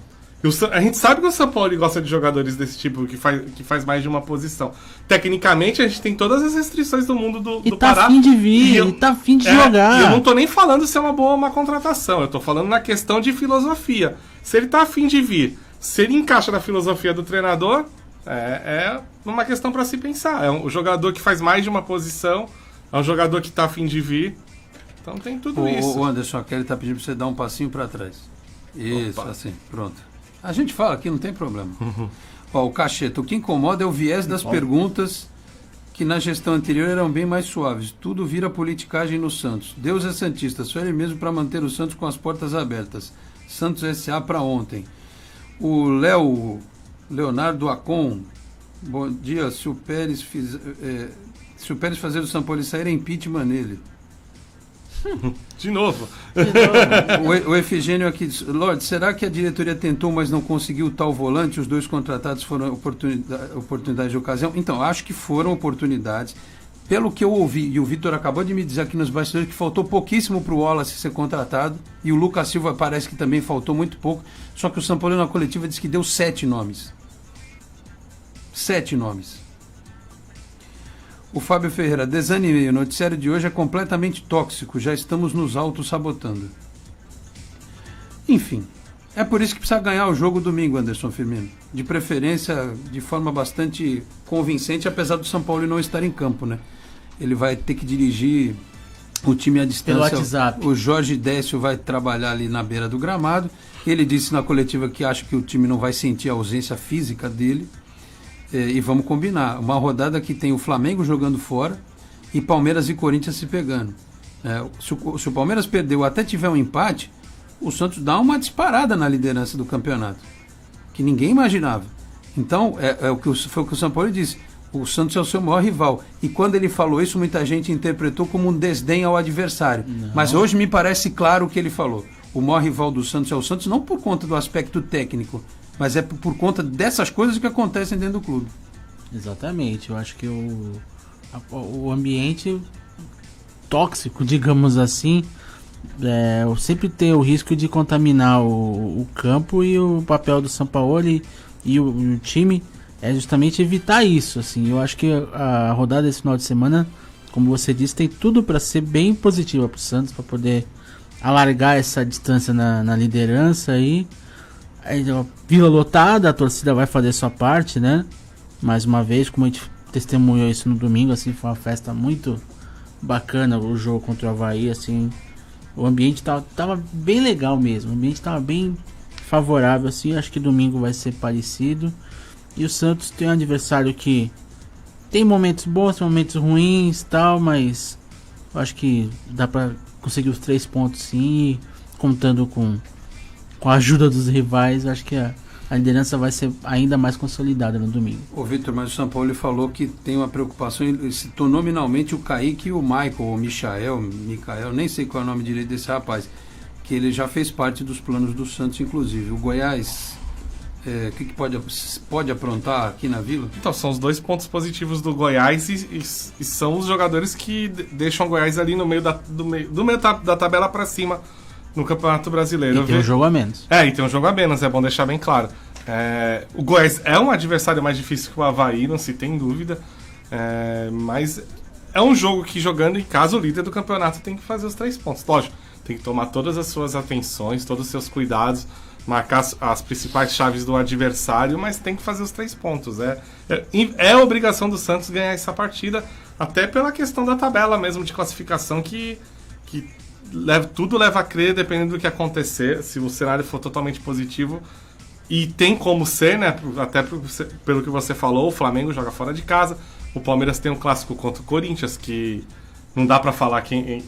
A gente sabe que o São Paulo gosta de jogadores desse tipo, que faz mais de uma posição. Tecnicamente a gente tem todas as restrições do mundo do Pará. Afim de vir, ele tá afim de jogar. E eu não tô nem falando se é uma boa ou uma contratação, eu tô falando na questão de filosofia. Se ele tá afim de vir, se ele encaixa na filosofia do treinador, é uma questão para se pensar. É um jogador que faz mais de uma posição, é um jogador que tá afim de vir. Então tem tudo isso. O Anderson, a Kelly tá pedindo para você dar um passinho para trás. Isso, Opa. Assim, pronto. A gente fala aqui, não tem problema. Ó, o Cacheta, o que incomoda é o viés das perguntas que na gestão anterior eram bem mais suaves. Tudo vira politicagem no Santos. Deus é santista, só ele mesmo para manter o Santos com as portas abertas. Santos S.A. para ontem. O Leonardo Acon, bom dia. Se o Pérez fazer o São Paulo sair, é impeachment nele. De novo. O Efigênio aqui diz, Lorde, será que a diretoria tentou, mas não conseguiu tal volante? Os 2 contratados foram oportunidades de ocasião? Então, acho que foram oportunidades. Pelo que eu ouvi, e o Vitor acabou de me dizer aqui nos bastidores, que faltou pouquíssimo para o Wallace ser contratado, e o Lucas Silva parece que também faltou muito pouco, só que o São Paulo na coletiva disse que deu 7 nomes. 7 nomes. O Fábio Ferreira, desanimei, o noticiário de hoje é completamente tóxico, já estamos nos auto-sabotando. Enfim, é por isso que precisa ganhar o jogo domingo, Anderson Firmino. De preferência, de forma bastante convincente, apesar do São Paulo não estar em campo, né? Ele vai ter que dirigir o time à distância. Pelo WhatsApp. O Jorge Décio vai trabalhar ali na beira do gramado. Ele disse na coletiva que acha que o time não vai sentir a ausência física dele. E vamos combinar. Uma rodada que tem o Flamengo jogando fora e Palmeiras e Corinthians se pegando. Se o Palmeiras perder ou até tiver um empate, o Santos dá uma disparada na liderança do campeonato, que ninguém imaginava. Então, foi o que o São Paulo disse. O Santos é o seu maior rival. E quando ele falou isso, muita gente interpretou como um desdém ao adversário. Não. Mas hoje me parece claro o que ele falou. O maior rival do Santos é o Santos, não por conta do aspecto técnico, mas é por conta dessas coisas que acontecem dentro do clube. Exatamente. Eu acho que o ambiente tóxico, digamos assim, sempre tem o risco de contaminar o campo, e o papel do Sampaoli e o time é justamente evitar isso. Assim, eu acho que a rodada desse final de semana, como você disse, tem tudo para ser bem positiva para o Santos, para poder alargar essa distância na liderança aí. Vila lotada, a torcida vai fazer sua parte, né? Mais uma vez, como a gente testemunhou isso no domingo, assim, foi uma festa muito bacana o jogo contra o Avaí, assim. O ambiente tava bem legal mesmo, o ambiente tava bem favorável, assim. Acho que domingo vai ser parecido. E o Santos tem um adversário que tem momentos bons, tem momentos ruins e tal, mas eu acho que dá pra conseguir os 3 pontos sim, contando com a ajuda dos rivais. Eu acho que a liderança vai ser ainda mais consolidada no domingo. Ô Vitor, mas o São Paulo falou que tem uma preocupação, ele citou nominalmente o Kaique e o Michael, ou Michael, nem sei qual é o nome direito desse rapaz, que ele já fez parte dos planos do Santos, inclusive. O Goiás, o que pode aprontar aqui na Vila? Então, são os 2 pontos positivos do Goiás e são os jogadores que deixam o Goiás ali no meio do meio da tabela para cima no Campeonato Brasileiro. E tem um jogo a menos. E tem um jogo a menos, é bom deixar bem claro. O Goiás é um adversário mais difícil que o Avaí, não se tem dúvida, mas é um jogo que, jogando em casa, o líder do campeonato tem que fazer os 3 pontos. Lógico, tem que tomar todas as suas atenções, todos os seus cuidados, marcar as principais chaves do adversário, mas tem que fazer os 3 pontos. É obrigação do Santos ganhar essa partida, até pela questão da tabela mesmo de classificação, que tudo leva a crer, dependendo do que acontecer. Se o cenário for totalmente positivo, e tem como ser, né? Até pelo que você falou, o Flamengo joga fora de casa, o Palmeiras tem um clássico contra o Corinthians, que não dá pra falar quem...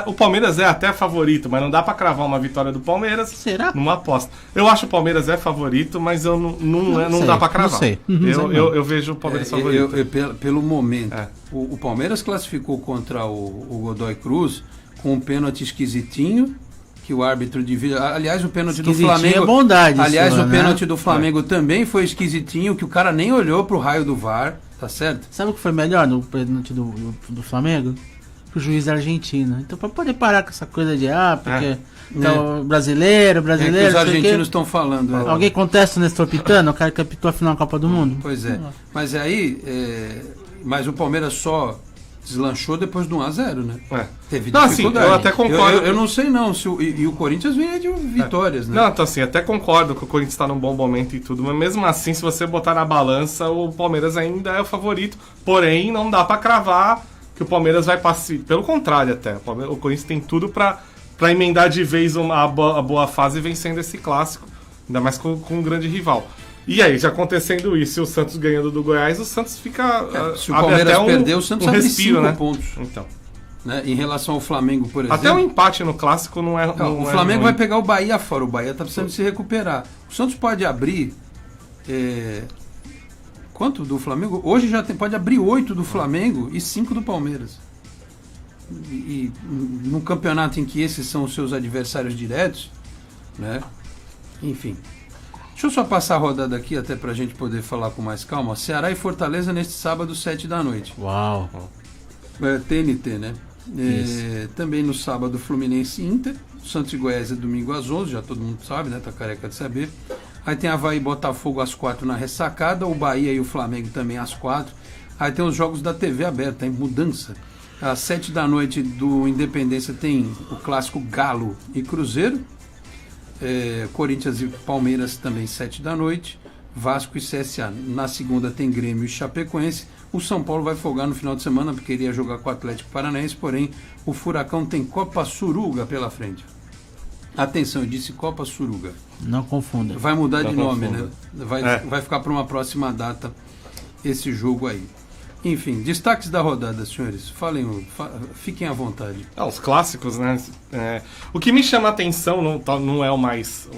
o Palmeiras é até favorito, mas não dá pra cravar uma vitória do Palmeiras. Será? Numa aposta. Eu acho que o Palmeiras é favorito, mas eu não dá pra cravar. Não sei. Eu vejo o Palmeiras favorito. Pelo momento, o Palmeiras classificou contra o Godoy Cruz com um pênalti esquisitinho, que o árbitro divide. Aliás, o pênalti do Flamengo. É bondade, aliás, isso, o pênalti do Flamengo também foi esquisitinho, que o cara nem olhou pro raio do VAR, tá certo? Sabe o que foi melhor no pênalti do Flamengo? O juiz argentino. Então, pra poder parar com essa coisa de porque então, brasileiro. É que os argentinos estão falando. Alguém contesta o Nestor Pitano, o cara que apitou a final da Copa do Mundo? Pois é. Mas aí. Mas o Palmeiras só deslanchou depois do 1-0, né? Teve dificuldade. Assim, eu até concordo. Eu não sei não, e o Corinthians vinha de vitórias, né? Não, então assim, até concordo que o Corinthians está num bom momento e tudo, mas mesmo assim, se você botar na balança, o Palmeiras ainda é o favorito, porém não dá pra cravar que o Palmeiras vai passar, pelo contrário até, o Corinthians tem tudo pra emendar de vez a boa fase vencendo esse clássico, ainda mais com um grande rival. E aí, já acontecendo isso, e o Santos ganhando do Goiás, o Santos fica... se o Palmeiras perder, o Santos abre 5 pontos. Então. Né? Em relação ao Flamengo, por exemplo... Até um empate no Clássico não é... o Flamengo vai pegar o Bahia fora. O Bahia está precisando se recuperar. O Santos pode abrir... Quanto do Flamengo? Hoje já pode abrir 8 do Flamengo e 5 do Palmeiras. E num campeonato em que esses são os seus adversários diretos, né? Enfim... Deixa eu só passar a rodada aqui, até pra gente poder falar com mais calma. Ceará e Fortaleza neste sábado, 7 da noite. Uau! TNT, né? Também no sábado, Fluminense e Inter. Santos e Goiás é domingo às 11, já todo mundo sabe, né? Tá careca de saber. Aí tem Avaí e Botafogo às 4 na ressacada. O Bahia e o Flamengo também às 4. Aí tem os jogos da TV aberta, em mudança. Às 7 da noite do Independência tem o clássico Galo e Cruzeiro. Corinthians e Palmeiras também 7 da noite, Vasco e CSA. Na segunda tem Grêmio e Chapecoense. O São Paulo vai folgar no final de semana porque iria jogar com o Atlético Paranaense, porém o Furacão tem Copa Suruga pela frente. Atenção, eu disse Copa Suruga. Não confunda. Vai mudar de nome, né? Vai ficar para uma próxima data esse jogo aí. Enfim, destaques da rodada, senhores. Fiquem à vontade. Os clássicos, né? O que me chama a atenção não é o mais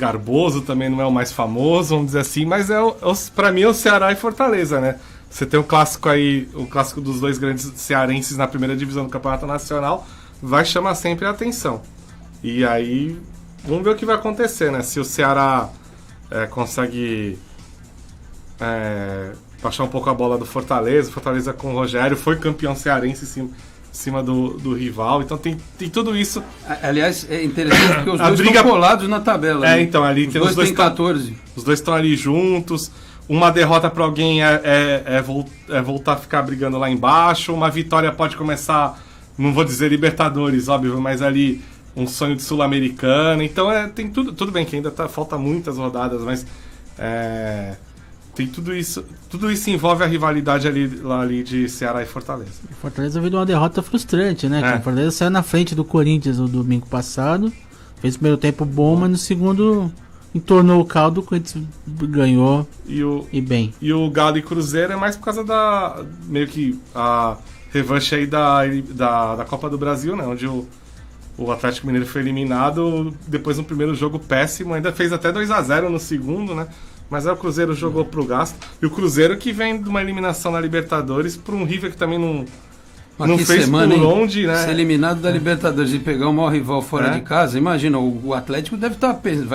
garboso, também não é o mais famoso, vamos dizer assim, mas pra mim é o Ceará e Fortaleza, né? Você tem o clássico aí, o clássico dos dois grandes cearenses na primeira divisão do Campeonato Nacional, vai chamar sempre a atenção. E aí, vamos ver o que vai acontecer, né? Se o Ceará consegue... baixar um pouco a bola do Fortaleza. Fortaleza com o Rogério foi campeão cearense em cima do rival, então tem tudo isso. Aliás, é interessante porque os dois estão colados na tabela, né? Então ali os dois têm 14. Os dois estão ali juntos. Uma derrota para alguém voltar a ficar brigando lá embaixo. Uma vitória pode começar, não vou dizer Libertadores, óbvio, mas ali um sonho de Sul-Americana. Então tem tudo bem que ainda falta muitas rodadas, mas tem tudo isso envolve a rivalidade ali de Ceará e Fortaleza. O Fortaleza veio de uma derrota frustrante, né? O Fortaleza saiu na frente do Corinthians no domingo passado, fez o primeiro tempo bom, mas no segundo entornou o caldo, o Corinthians ganhou e bem. E o Galo e Cruzeiro é mais por causa meio que a revanche aí da Copa do Brasil, né? Onde o Atlético Mineiro foi eliminado depois no primeiro jogo péssimo, ainda fez até 2-0 no segundo, né? Mas aí o Cruzeiro jogou pro gasto. E o Cruzeiro que vem de uma eliminação na Libertadores para um River que também Mas não que fez semana, por onde, né? Ser eliminado da Libertadores e pegar o maior rival fora de casa, imagina, o Atlético deve estar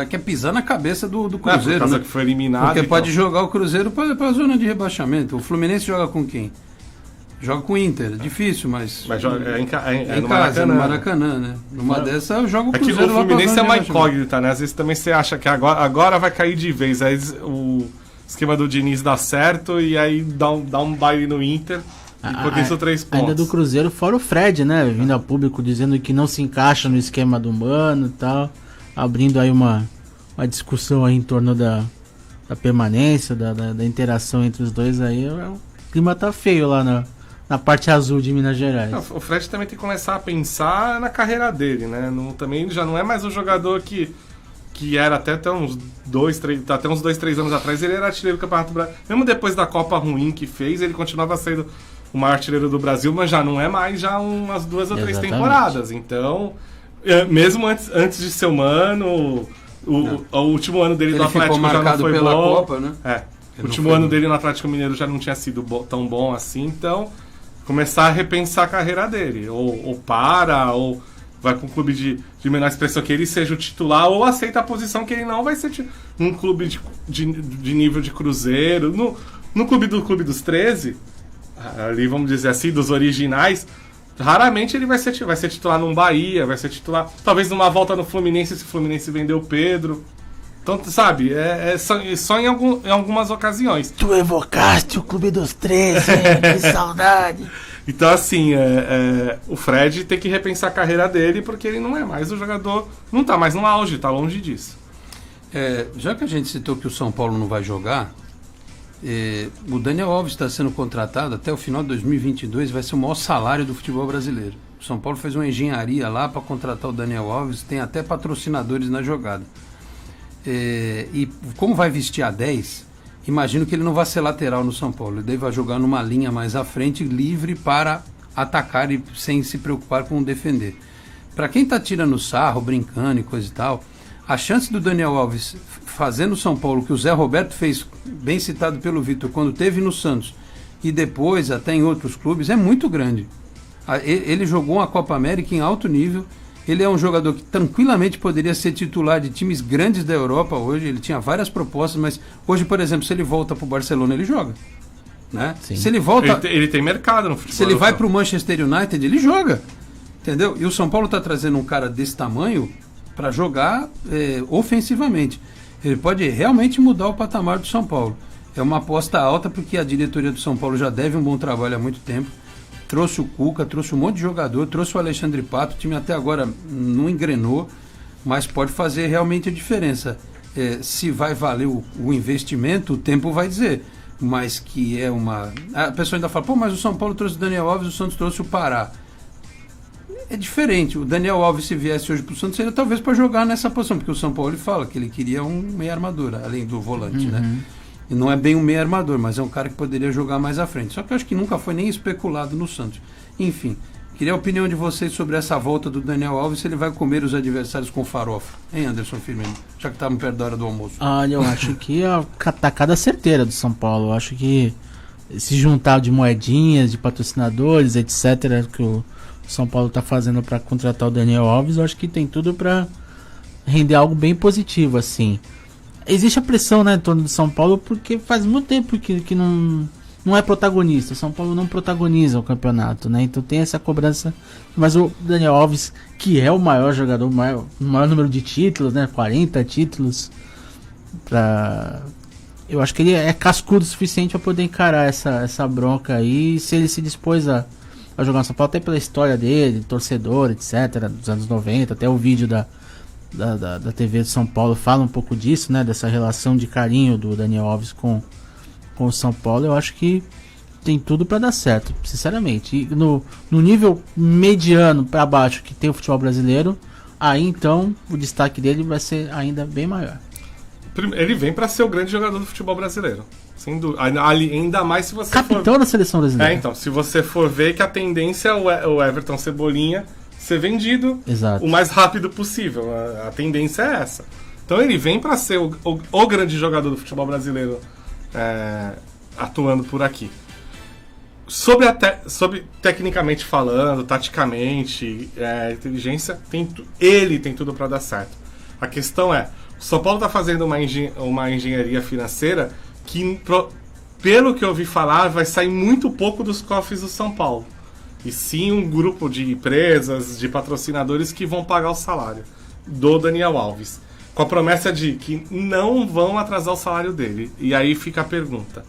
quer pisar na cabeça do Cruzeiro, por né? que foi eliminado. Porque então. pode jogar o Cruzeiro para a zona de rebaixamento. O Fluminense joga com quem? Joga com o Inter, difícil, mas joga em no casa, Maracanã. No Maracanã, né? Numa dessa eu jogo o Cruzeiro. O Fluminense é uma incógnita, né? Às vezes também você acha que agora vai cair de vez. Aí o esquema do Diniz dá certo e aí dá um baile no Inter. Porque isso 3 pontos. Ainda do Cruzeiro, fora o Fred, né? Vindo a público dizendo que não se encaixa no esquema do Mano e tal. Abrindo aí uma discussão aí em torno da permanência, da interação entre os dois aí. O clima tá feio lá na parte azul de Minas Gerais. Não, o Fred também tem que começar a pensar na carreira dele, né? Também já não é mais um jogador que era até uns 2-3 anos atrás, ele era artilheiro do Campeonato Brasileiro. Mesmo depois da Copa ruim que fez, ele continuava sendo o maior artilheiro do Brasil, mas já não é mais já umas 2 ou 3 temporadas. Então, mesmo antes de ser humano, o último ano dele do Atlético já não foi pela bom. Copa, né? O último ano dele no Atlético Mineiro já não tinha sido tão bom assim, então começar a repensar a carreira dele. Ou vai para um clube de menor expressão que ele seja o titular, ou aceita a posição que ele não vai ser num clube de nível de Cruzeiro. No clube dos 13, ali vamos dizer assim, dos originais, raramente ele vai ser titular num Bahia, vai ser titular talvez numa volta no Fluminense, se o Fluminense vender o Pedro. Então, sabe, só em algumas ocasiões. Tu evocaste o clube dos 13, que saudade. Então, assim, o Fred tem que repensar a carreira dele, porque ele não é mais o jogador, não tá mais no auge, tá longe disso. Já que a gente citou que o São Paulo não vai jogar, o Daniel Alves está sendo contratado até o final de 2022, vai ser o maior salário do futebol brasileiro. O São Paulo fez uma engenharia lá para contratar o Daniel Alves, tem até patrocinadores na jogada. E como vai vestir a 10, imagino que ele não vai ser lateral no São Paulo, ele daí vai jogar numa linha mais à frente, livre para atacar e sem se preocupar com defender. Para quem está tirando sarro, brincando e coisa e tal, a chance do Daniel Alves fazer no São Paulo, que o Zé Roberto fez, bem citado pelo Vitor, quando teve no Santos e depois até em outros clubes, é muito grande. Ele jogou uma Copa América em alto nível. Ele é um jogador que tranquilamente poderia ser titular de times grandes da Europa hoje. Ele tinha várias propostas, mas hoje, por exemplo, se ele volta para o Barcelona, ele joga. Né? Se ele volta, ele tem mercado no futebol. Se ele vai para o Manchester United, ele joga. Entendeu? E o São Paulo está trazendo um cara desse tamanho para jogar ofensivamente. Ele pode realmente mudar o patamar do São Paulo. É uma aposta alta, porque a diretoria do São Paulo já deve um bom trabalho há muito tempo. Trouxe o Cuca, trouxe um monte de jogador, trouxe o Alexandre Pato. O time até agora não engrenou, mas pode fazer realmente a diferença. Se vai valer o investimento, o tempo vai dizer. Mas que é uma... A pessoa ainda fala, mas o São Paulo trouxe o Daniel Alves, o Santos trouxe o Pará. É diferente. O Daniel Alves, se viesse hoje para o Santos, seria talvez para jogar nessa posição, porque o São Paulo fala que ele queria um meia armadura, além do volante, né? E não é bem um meia armador, mas é um cara que poderia jogar mais à frente. Só que eu acho que nunca foi nem especulado no Santos. Enfim, queria a opinião de vocês sobre essa volta do Daniel Alves, se ele vai comer os adversários com farofa. Hein, Anderson Firmino? Já que estávamos perto da hora do almoço. Olha, eu acho que é a tacada certeira do São Paulo. Eu acho que se juntar de moedinhas, de patrocinadores, etc., que o São Paulo está fazendo para contratar o Daniel Alves, eu acho que tem tudo para render algo bem positivo, assim. Existe a pressão, né, em torno do São Paulo, porque faz muito tempo que não é protagonista. O São Paulo não protagoniza o campeonato, né? Então tem essa cobrança. Mas o Daniel Alves, que é o maior jogador, o maior número de títulos, né? 40 títulos. Eu acho que ele é cascudo o suficiente para poder encarar essa bronca aí. E se ele se dispôs a jogar no São Paulo, até pela história dele, torcedor, etc., dos anos 90, até o vídeo da TV de São Paulo fala um pouco disso, né? Dessa relação de carinho do Daniel Alves com o São Paulo. Eu acho que tem tudo para dar certo, sinceramente. E no nível mediano para baixo que tem o futebol brasileiro, aí então o destaque dele vai ser ainda bem maior. Ele vem para ser o grande jogador do futebol brasileiro, sem dúvida. Ainda mais se você capitão da seleção brasileira. Então, se você for ver que a tendência é o Everton Cebolinha ser vendido o mais rápido possível. A tendência é essa. Então ele vem para ser o grande jogador do futebol brasileiro atuando por aqui. sobre tecnicamente falando, taticamente, inteligência, ele tem tudo para dar certo. A questão é, o São Paulo está fazendo uma engenharia financeira que, pelo que eu ouvi falar, vai sair muito pouco dos cofres do São Paulo. E sim um grupo de empresas, de patrocinadores que vão pagar o salário do Daniel Alves. Com a promessa de que não vão atrasar o salário dele. E aí fica a pergunta.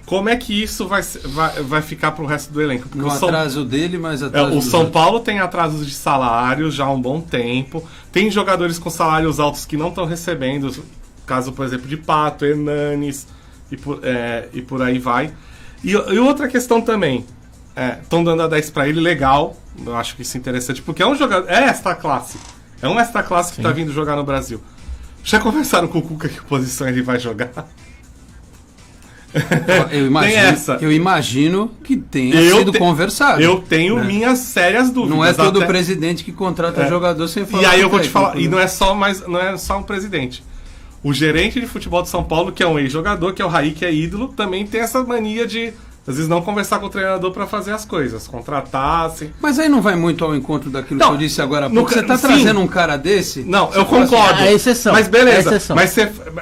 Como é que isso vai ficar pro resto do elenco? Porque no atraso dele, mas atraso o São Paulo tem atrasos de salário já há um bom tempo. Tem jogadores com salários altos que não estão recebendo. Caso, por exemplo, de Pato, Hernanes e por aí vai. E outra questão também. Estão dando a 10 para ele, legal. Eu acho que isso é interessante. Porque é um jogador... É extra classe. É um extra classe que está vindo jogar no Brasil. Já conversaram com o Cuca que posição ele vai jogar? Eu imagino que tenha sido conversado. Eu tenho minhas sérias dúvidas. Não é todo presidente que contrata jogador sem falar. E aí eu vou te falar, e não é só um presidente. O gerente de futebol de São Paulo, que é um ex-jogador, que é o Raí, que é ídolo, também tem essa mania de, às vezes, não conversar com o treinador para fazer as coisas, contratar, assim. Mas aí não vai muito ao encontro daquilo que eu disse agora. Porque você está trazendo um cara desse... Não, eu concordo. É exceção. Mas beleza.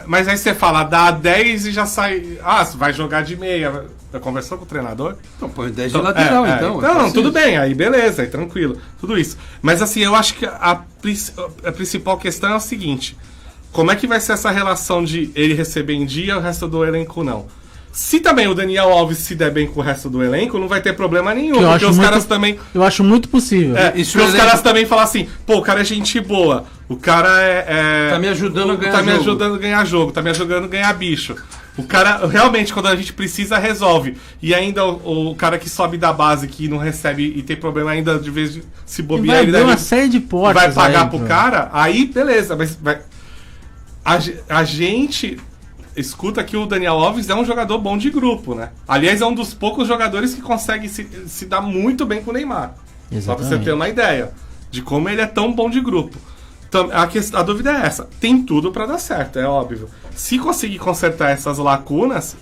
Mas aí você fala, dá 10 e já sai... vai jogar de meia. Já conversou com o treinador? Então põe 10 de lateral, então. Não, tudo bem. Aí beleza, aí tranquilo. Tudo isso. Mas assim, eu acho que a principal questão é o seguinte. Como é que vai ser essa relação de ele receber em dia e o resto do elenco não? Se também o Daniel Alves se der bem com o resto do elenco, não vai ter problema nenhum. Porque os caras também... Eu acho muito possível. Porque os caras também falam assim, pô, o cara é gente boa, o cara tá me ajudando a ganhar jogo. Tá me ajudando a ganhar jogo, tá me ajudando a ganhar bicho. O cara, realmente, quando a gente precisa, resolve. E ainda o cara que sobe da base, que não recebe e tem problema ainda, de vez de se bobear... Ele vai abrir uma série de portas. Vai pagar pro cara, aí beleza, mas a gente... escuta que o Daniel Alves é um jogador bom de grupo, né? Aliás, é um dos poucos jogadores que consegue se dar muito bem com o Neymar. Exatamente. Só pra você ter uma ideia de como ele é tão bom de grupo. Então, a dúvida é essa. Tem tudo pra dar certo, é óbvio. Se conseguir consertar essas lacunas,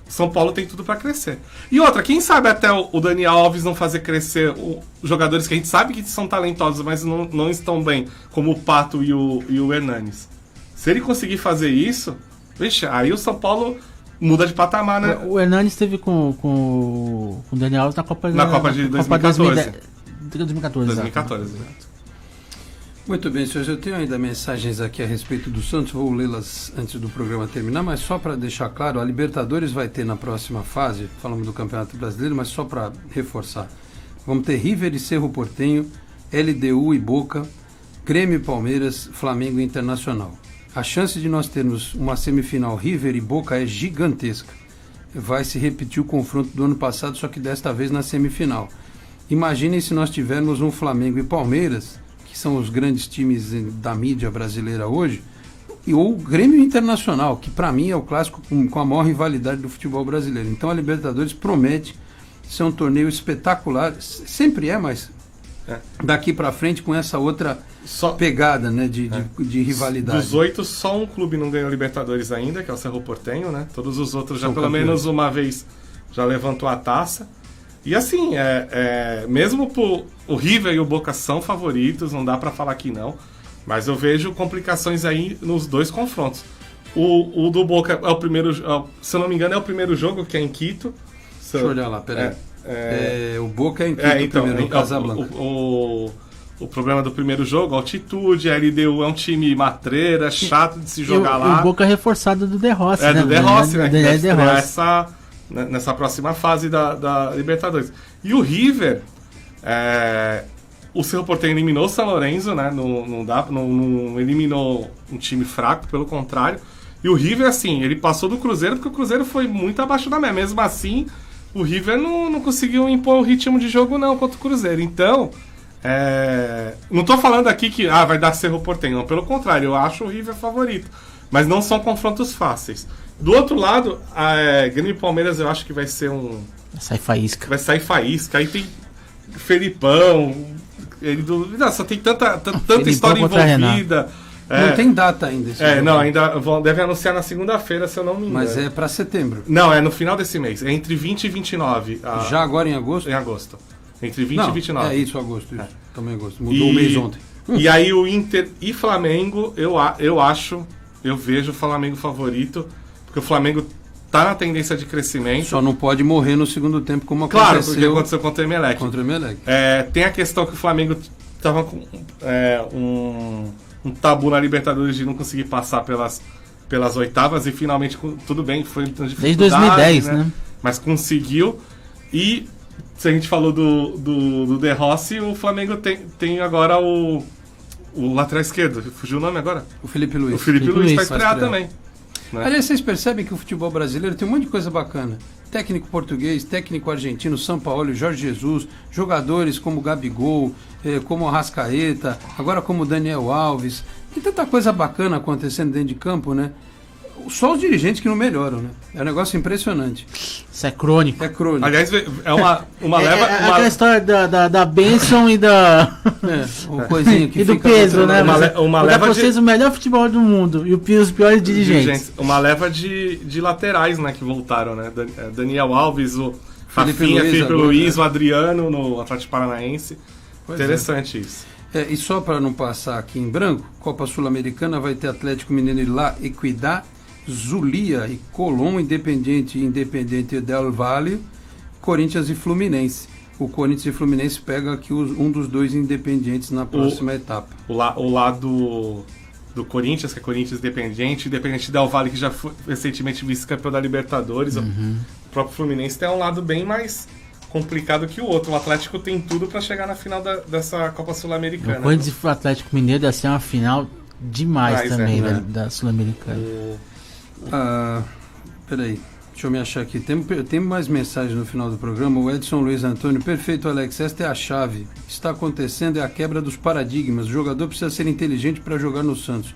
São Paulo tem tudo pra crescer. E outra, quem sabe até o Daniel Alves não fazer crescer jogadores que a gente sabe que são talentosos, mas não estão bem, como o Pato e o Hernanes. Se ele conseguir fazer isso... Vixe, aí o São Paulo muda de patamar, né? O Hernanes esteve com o Daniel Alves na Copa de 2014. 2014, exato. Muito bem, senhores, eu tenho ainda mensagens aqui a respeito do Santos, vou lê-las antes do programa terminar, mas só para deixar claro, a Libertadores vai ter na próxima fase, falamos do Campeonato Brasileiro, mas só para reforçar, vamos ter River e Cerro Porteño, LDU e Boca, Grêmio e Palmeiras, Flamengo e Internacional. A chance de nós termos uma semifinal River e Boca é gigantesca. Vai se repetir o confronto do ano passado, só que desta vez na semifinal. Imaginem se nós tivermos um Flamengo e Palmeiras, que são os grandes times da mídia brasileira hoje, ou o Grêmio Internacional, que para mim é o clássico com a maior rivalidade do futebol brasileiro. Então a Libertadores promete ser um torneio espetacular, sempre é, mas daqui para frente com essa outra pegada, né, de rivalidade. Dos 8, só um clube não ganhou Libertadores ainda, que é o Cerro Porteño, né? Todos os outros já são pelo campeões. Menos uma vez já levantou a taça. E assim, mesmo o River e o Boca são favoritos, não dá para falar que não, mas eu vejo complicações aí nos dois confrontos. O do Boca é o primeiro, se eu não me engano, é o primeiro jogo, que é em Quito. Deixa eu olhar lá, peraí. O Boca é em Quito, então, primeiro, Casablanca. O problema do primeiro jogo, a altitude, a LDU é um time matreira, chato de se jogar lá. O Boca reforçado do De Rossi, né? Do De Rossi, né? Que deve estrear nessa próxima fase da Libertadores. E o River, o Cerro Porteño eliminou o São Lourenço, né? Não eliminou um time fraco, pelo contrário. E o River, assim, ele passou do Cruzeiro, porque o Cruzeiro foi muito abaixo da média. Mesmo assim, o River não conseguiu impor o ritmo de jogo não contra o Cruzeiro. Então, não tô falando aqui que vai dar Cerro Porteño, não. Pelo contrário, eu acho o River favorito. Mas não são confrontos fáceis. Do outro lado, Grêmio e Palmeiras eu acho que vai ser Vai sair faísca. Aí tem Felipão. Só tem tanta história envolvida. Não tem data ainda. Deve anunciar na segunda-feira, se eu não me engano. Mas é para setembro. Não, é no final desse mês. É entre 20 e 29. Já agora em agosto? Em agosto. Entre 20 e 29. É isso, agosto. Isso. Também agosto. Mudou o mês ontem. E aí o Inter e Flamengo, eu vejo o Flamengo favorito, porque o Flamengo tá na tendência de crescimento. Só não pode morrer no segundo tempo, como aconteceu. Claro, porque aconteceu contra o Emelec. Tem a questão que o Flamengo tava com um tabu na Libertadores de não conseguir passar pelas oitavas e finalmente, tudo bem, foi desde 2010, né? Mas conseguiu. E se a gente falou do De Rossi, o Flamengo tem agora o lateral esquerdo. Fugiu o nome agora? O Felipe Luiz. O Felipe Luiz vai estrear também. Né? Aliás, vocês percebem que o futebol brasileiro tem um monte de coisa bacana. Técnico português, técnico argentino, Sampaoli, Jorge Jesus, jogadores como Gabigol, como Arrascaeta, agora como Daniel Alves. Tem tanta coisa bacana acontecendo dentro de campo, né? Só os dirigentes que não melhoram, né? É um negócio impressionante. Isso é crônico. É crônico. Aliás, é uma leva... aquela história da bênção e da... uma coisinha que e do peso, né? Uma leva pra vocês o melhor futebol do mundo e os piores dirigentes. Uma leva de laterais, né? Que voltaram, né? Daniel Alves, o Rafinha, Felipe Luiz, o Adriano no Atlético Paranaense. Interessante isso. E só para não passar aqui em branco, Copa Sul-Americana vai ter Atlético Mineiro e La Equidad, Zulia e Colón, Independente del Valle, Corinthians e Fluminense. O Corinthians e Fluminense pega aqui um dos dois Independentes na próxima etapa. O lado do Corinthians, que é Corinthians Independente del Valle, que já foi recentemente vice-campeão da Libertadores. O próprio Fluminense tem um lado bem mais complicado que o outro. O Atlético tem tudo para chegar na final dessa Copa Sul-Americana. O Corinthians e o Atlético Mineiro deve ser uma final demais também da Sul-Americana. Peraí, deixa eu me achar aqui. Tem mais mensagens no final do programa. O Edson Luiz Antônio: perfeito, Alex, esta é a chave. O que está acontecendo é a quebra dos paradigmas. O jogador precisa ser inteligente para jogar no Santos.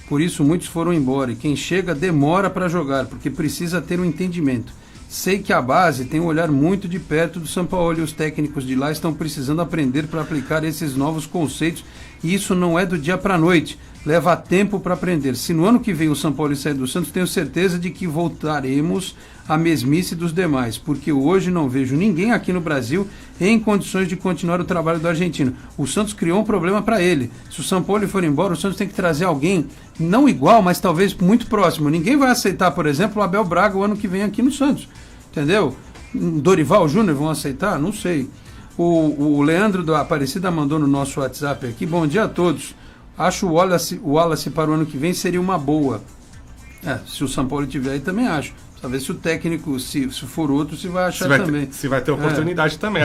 Por isso muitos foram embora. E quem chega demora para jogar, porque precisa ter um entendimento. Sei que a base tem um olhar muito de perto do Sampaoli e os técnicos de lá estão precisando aprender para aplicar esses novos conceitos, e isso não é do dia para a noite, leva tempo para aprender. Se no ano que vem o Sampaoli sair do Santos, tenho certeza de que voltaremos à mesmice dos demais, porque hoje não vejo ninguém aqui no Brasil em condições de continuar o trabalho do argentino. O Santos criou um problema para ele. Se o Sampaoli for embora, o Santos tem que trazer alguém, não igual, mas talvez muito próximo. Ninguém vai aceitar, por exemplo, o Abel Braga o ano que vem aqui no Santos. Entendeu? Dorival Júnior vão aceitar? Não sei. O Leandro da Aparecida mandou no nosso WhatsApp aqui: bom dia a todos. Acho o Wallace para o ano que vem seria uma boa. Se o Sampaoli tiver aí, também acho. Saber se o técnico, se for outro, se vai achar também. Se vai ter oportunidade também.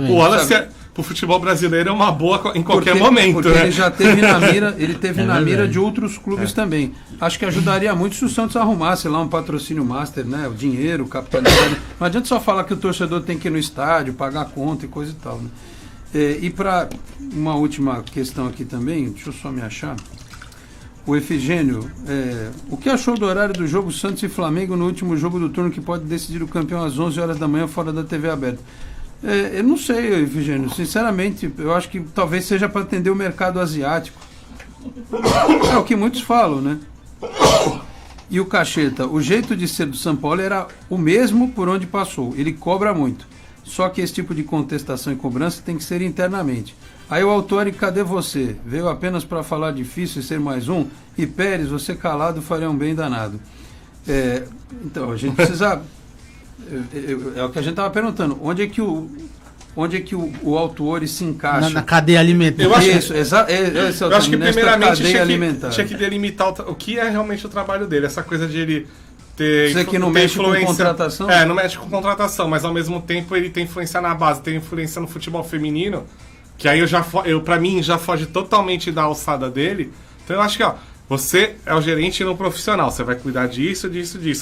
O Wallace, pro futebol brasileiro, é uma boa em qualquer momento. Porque né? ele já teve na mira, na mira de outros clubes também. Acho que ajudaria muito se o Santos arrumasse lá um patrocínio master, né? O dinheiro, o capital. Não adianta só falar que o torcedor tem que ir no estádio, pagar a conta e coisa e tal. Né? E para uma última questão aqui também, deixa eu só me achar. O Efigênio, o que achou do horário do jogo Santos e Flamengo no último jogo do turno que pode decidir o campeão às 11 horas da manhã fora da TV aberta? Eu não sei, Efigênio, sinceramente, eu acho que talvez seja para atender o mercado asiático. É o que muitos falam, né? E o Cacheta, o jeito de ser do São Paulo era o mesmo por onde passou, ele cobra muito. Só que esse tipo de contestação e cobrança tem que ser internamente. Aí o Autori, cadê você? Veio apenas para falar difícil e ser mais um? E Pérez, você calado faria um bem danado. Então, a gente precisa... É o que a gente estava perguntando. Onde é que o Autori se encaixa? Na cadeia alimentar. Eu acho que primeiramente tinha que delimitar o que é realmente o trabalho dele. Essa coisa de ele ter... Você que não mexe com contratação? Não mexe com contratação, mas ao mesmo tempo ele tem influência na base, tem influência no futebol feminino. Que aí pra mim já foge totalmente da alçada dele. Então eu acho que, você é o gerente no profissional. Você vai cuidar disso.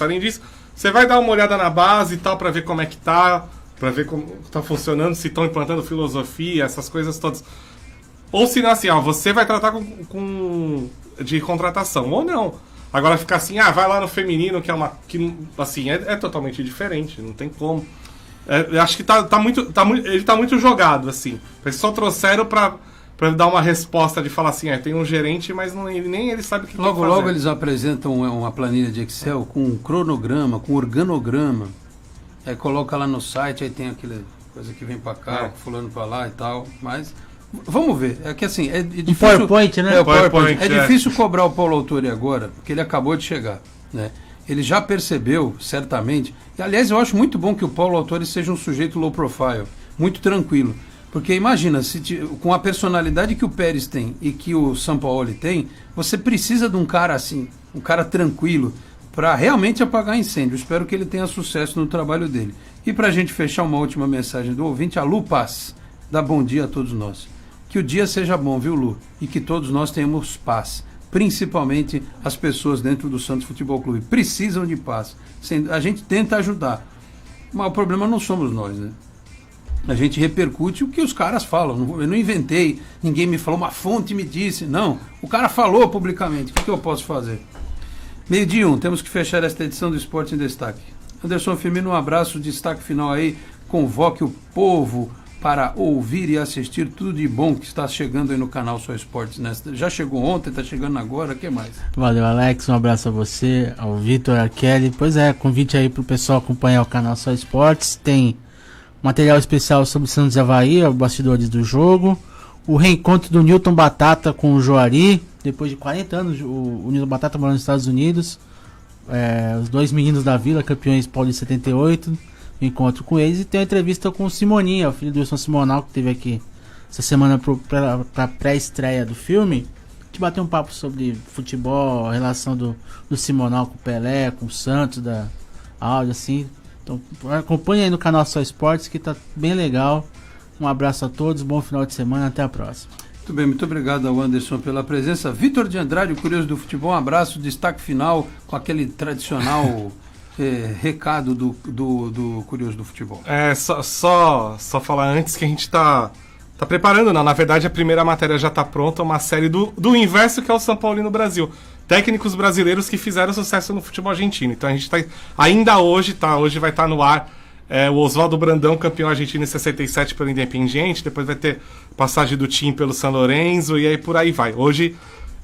Além disso, você vai dar uma olhada na base e tal, pra ver como é que tá, pra ver como tá funcionando, se estão implantando filosofia, essas coisas todas. Ou se não, assim, você vai tratar de contratação, ou não. Agora ficar assim, vai lá no feminino, que assim, é totalmente diferente, não tem como. Eu acho que ele tá muito jogado, assim. Eles só trouxeram pra pra ele dar uma resposta de falar assim, tem um gerente, mas nem ele sabe o que logo, tem que fazer. Logo eles apresentam uma planilha de Excel com um cronograma, com organograma. Aí coloca lá no site, aí tem aquela coisa que vem pra cá, fulano pra lá e tal. Mas vamos ver. É que assim, é difícil... PowerPoint, né? O PowerPoint. É difícil cobrar o Paulo Autori agora, porque ele acabou de chegar, né? Ele já percebeu, certamente... E, aliás, eu acho muito bom que o Paulo Autori seja um sujeito low profile, muito tranquilo. Porque imagina, com a personalidade que o Pérez tem e que o Sampaoli tem, você precisa de um cara assim, um cara tranquilo, para realmente apagar incêndio. Espero que ele tenha sucesso no trabalho dele. E para a gente fechar, uma última mensagem do ouvinte, a Lu Paz, dá bom dia a todos nós. Que o dia seja bom, viu, Lu? E que todos nós tenhamos paz. Principalmente as pessoas dentro do Santos Futebol Clube. Precisam de paz. A gente tenta ajudar. Mas o problema não somos nós, né? A gente repercute o que os caras falam. Eu não inventei, ninguém me falou, uma fonte me disse. Não, o cara falou publicamente. O que eu posso fazer? 12:01, temos que fechar esta edição do Esporte em Destaque. Anderson Firmino, um abraço, destaque final aí. Convoque o povo para ouvir e assistir tudo de bom que está chegando aí no canal Só Esportes. Né? Já chegou ontem, está chegando agora, o que mais? Valeu, Alex, um abraço a você, ao Vitor, a Kelly. Pois é, convite aí para o pessoal acompanhar o canal Só Esportes. Tem material especial sobre Santos e Avaí, os bastidores do jogo. O reencontro do Newton Batata com o Joari. Depois de 40 anos, o Newton Batata morando nos Estados Unidos. Os dois meninos da Vila, campeões Paulista 78. Encontro com eles. E tem uma entrevista com o Simoninha, o filho do Wilson Simonal, que teve aqui essa semana para pré-estreia do filme. A gente bateu um papo sobre futebol, a relação do Simonal com o Pelé, com o Santos, da áudio, assim. Então acompanhe aí no canal Só Esportes, que tá bem legal. Um abraço a todos, bom final de semana, até a próxima. Muito bem, muito obrigado ao Anderson pela presença. Vitor de Andrade, o Curioso do Futebol, um abraço, destaque final com aquele tradicional recado do Curioso do Futebol. Só falar antes que a gente tá preparando, não. Na verdade, a primeira matéria já tá pronta, uma série do inverso que é o São Paulo no Brasil. Técnicos brasileiros que fizeram sucesso no futebol argentino. Então a gente tá ainda hoje vai estar no ar o Oswaldo Brandão, campeão argentino em 67 pelo Independiente, depois vai ter passagem do Tim pelo San Lorenzo e aí por aí vai. Hoje,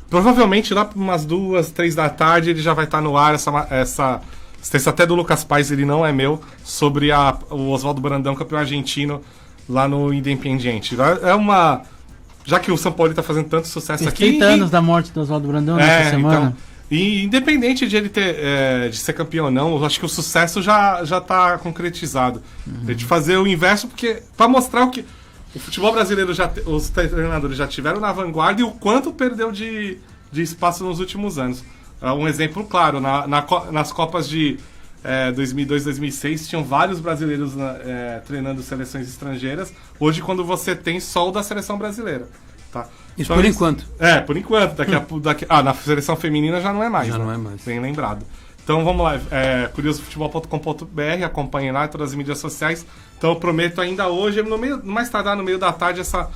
provavelmente lá por umas 2, 3 da tarde ele já vai estar no ar essa assistência até do Lucas Paes, ele não é meu, sobre o Oswaldo Brandão, campeão argentino lá no Independiente. Já que o São Paulo está fazendo tanto sucesso aqui... 30 anos da morte do Oswaldo Brandão nessa semana. Então, e independente de ele de ser campeão ou não, eu acho que o sucesso já está concretizado. De fazer o inverso, porque para mostrar o que o futebol brasileiro, os treinadores já tiveram na vanguarda e o quanto perdeu de espaço nos últimos anos. Um exemplo claro, nas Copas de 2002, 2006, tinham vários brasileiros treinando seleções estrangeiras. Hoje, quando você tem só o da seleção brasileira. Tá? Isso então, por enquanto. Por enquanto. Na seleção feminina já não é mais. Já né? não é mais. Bem lembrado. Então vamos lá, curiosofutebol.com.br, acompanhem lá todas as mídias sociais. Então eu prometo ainda hoje, mais tardar no meio da tarde, essa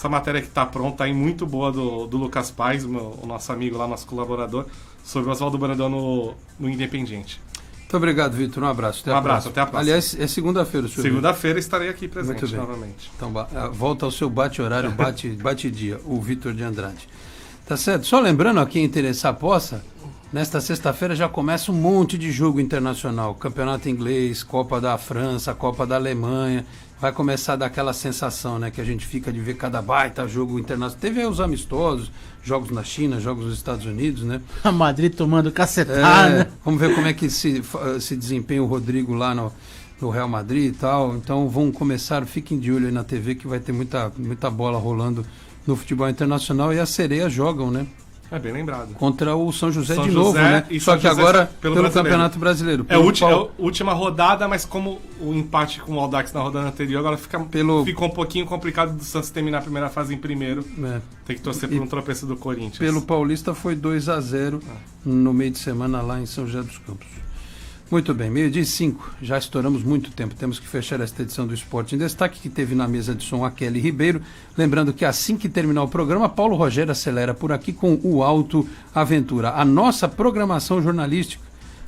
matéria que está pronta aí, muito boa do Lucas Paes, o nosso amigo lá, nosso colaborador, sobre o Oswaldo Brandão no Independiente. Muito obrigado, Vitor. Um abraço. Até a próxima. Aliás, é segunda-feira o senhor. Segunda-feira estarei aqui presente novamente. Então, volta ao seu bate-horário, bate-dia, o Vitor de Andrade. Tá certo? Só lembrando, a quem interessar possa, nesta sexta-feira já começa um monte de jogo internacional. Campeonato inglês, Copa da França, Copa da Alemanha. Vai começar a dar aquela sensação, né? Que a gente fica de ver cada baita jogo internacional. Teve aí os amistosos, jogos na China, jogos nos Estados Unidos, né? A Madrid tomando cacetada. Vamos ver como é que se desempenha o Rodrigo lá no Real Madrid e tal. Então vamos começar, fiquem de olho aí na TV que vai ter muita bola rolando no futebol internacional. E as sereias jogam, né? É bem lembrado. Contra o São José de novo, né? Só que agora pelo Campeonato Brasileiro. É a última rodada, mas como o empate com o Audax na rodada anterior, agora ficou um pouquinho complicado do Santos terminar a primeira fase em primeiro. Tem que torcer por um tropeço do Corinthians. Pelo Paulista foi 2-0 no meio de semana lá em São José dos Campos. Muito bem, 12:05, já estouramos muito tempo, temos que fechar esta edição do Esporte em Destaque, que teve na mesa de som a Kelly Ribeiro. Lembrando que assim que terminar o programa, Paulo Rogério acelera por aqui com o Auto Aventura. A nossa programação jornalística,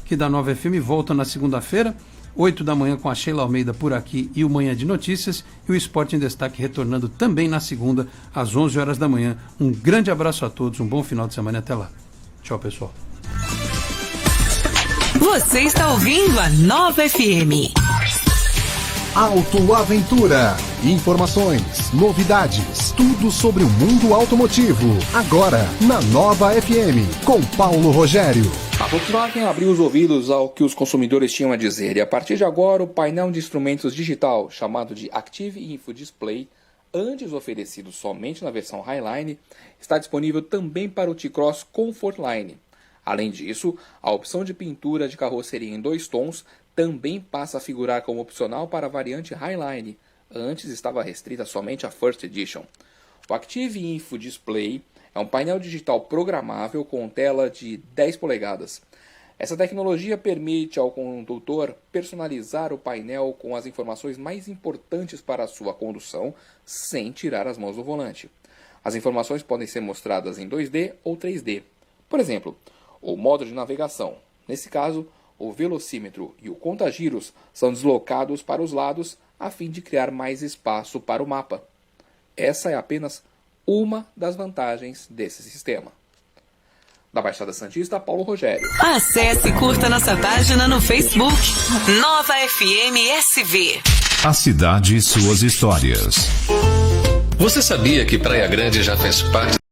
que da Nova FM, volta na segunda-feira, 8 da manhã com a Sheila Almeida por aqui e o Manhã de Notícias, e o Esporte em Destaque retornando também na segunda, às 11 horas da manhã. Um grande abraço a todos, um bom final de semana e até lá. Tchau, pessoal. Você está ouvindo a Nova FM. Autoaventura. Informações, novidades, tudo sobre o mundo automotivo. Agora, na Nova FM, com Paulo Rogério. A Volkswagen abriu os ouvidos ao que os consumidores tinham a dizer e a partir de agora o painel de instrumentos digital, chamado de Active Info Display, antes oferecido somente na versão Highline, está disponível também para o T-Cross Comfortline. Além disso, a opção de pintura de carroceria em 2 tons também passa a figurar como opcional para a variante Highline. Antes estava restrita somente à First Edition. O Active Info Display é um painel digital programável com tela de 10 polegadas. Essa tecnologia permite ao condutor personalizar o painel com as informações mais importantes para a sua condução sem tirar as mãos do volante. As informações podem ser mostradas em 2D ou 3D. Por exemplo, o modo de navegação. Nesse caso, o velocímetro e o contagiros são deslocados para os lados a fim de criar mais espaço para o mapa. Essa é apenas uma das vantagens desse sistema. Da Baixada Santista, Paulo Rogério. Acesse e curta nossa página no Facebook. Nova FM SV. A cidade e suas histórias. Você sabia que Praia Grande já fez parte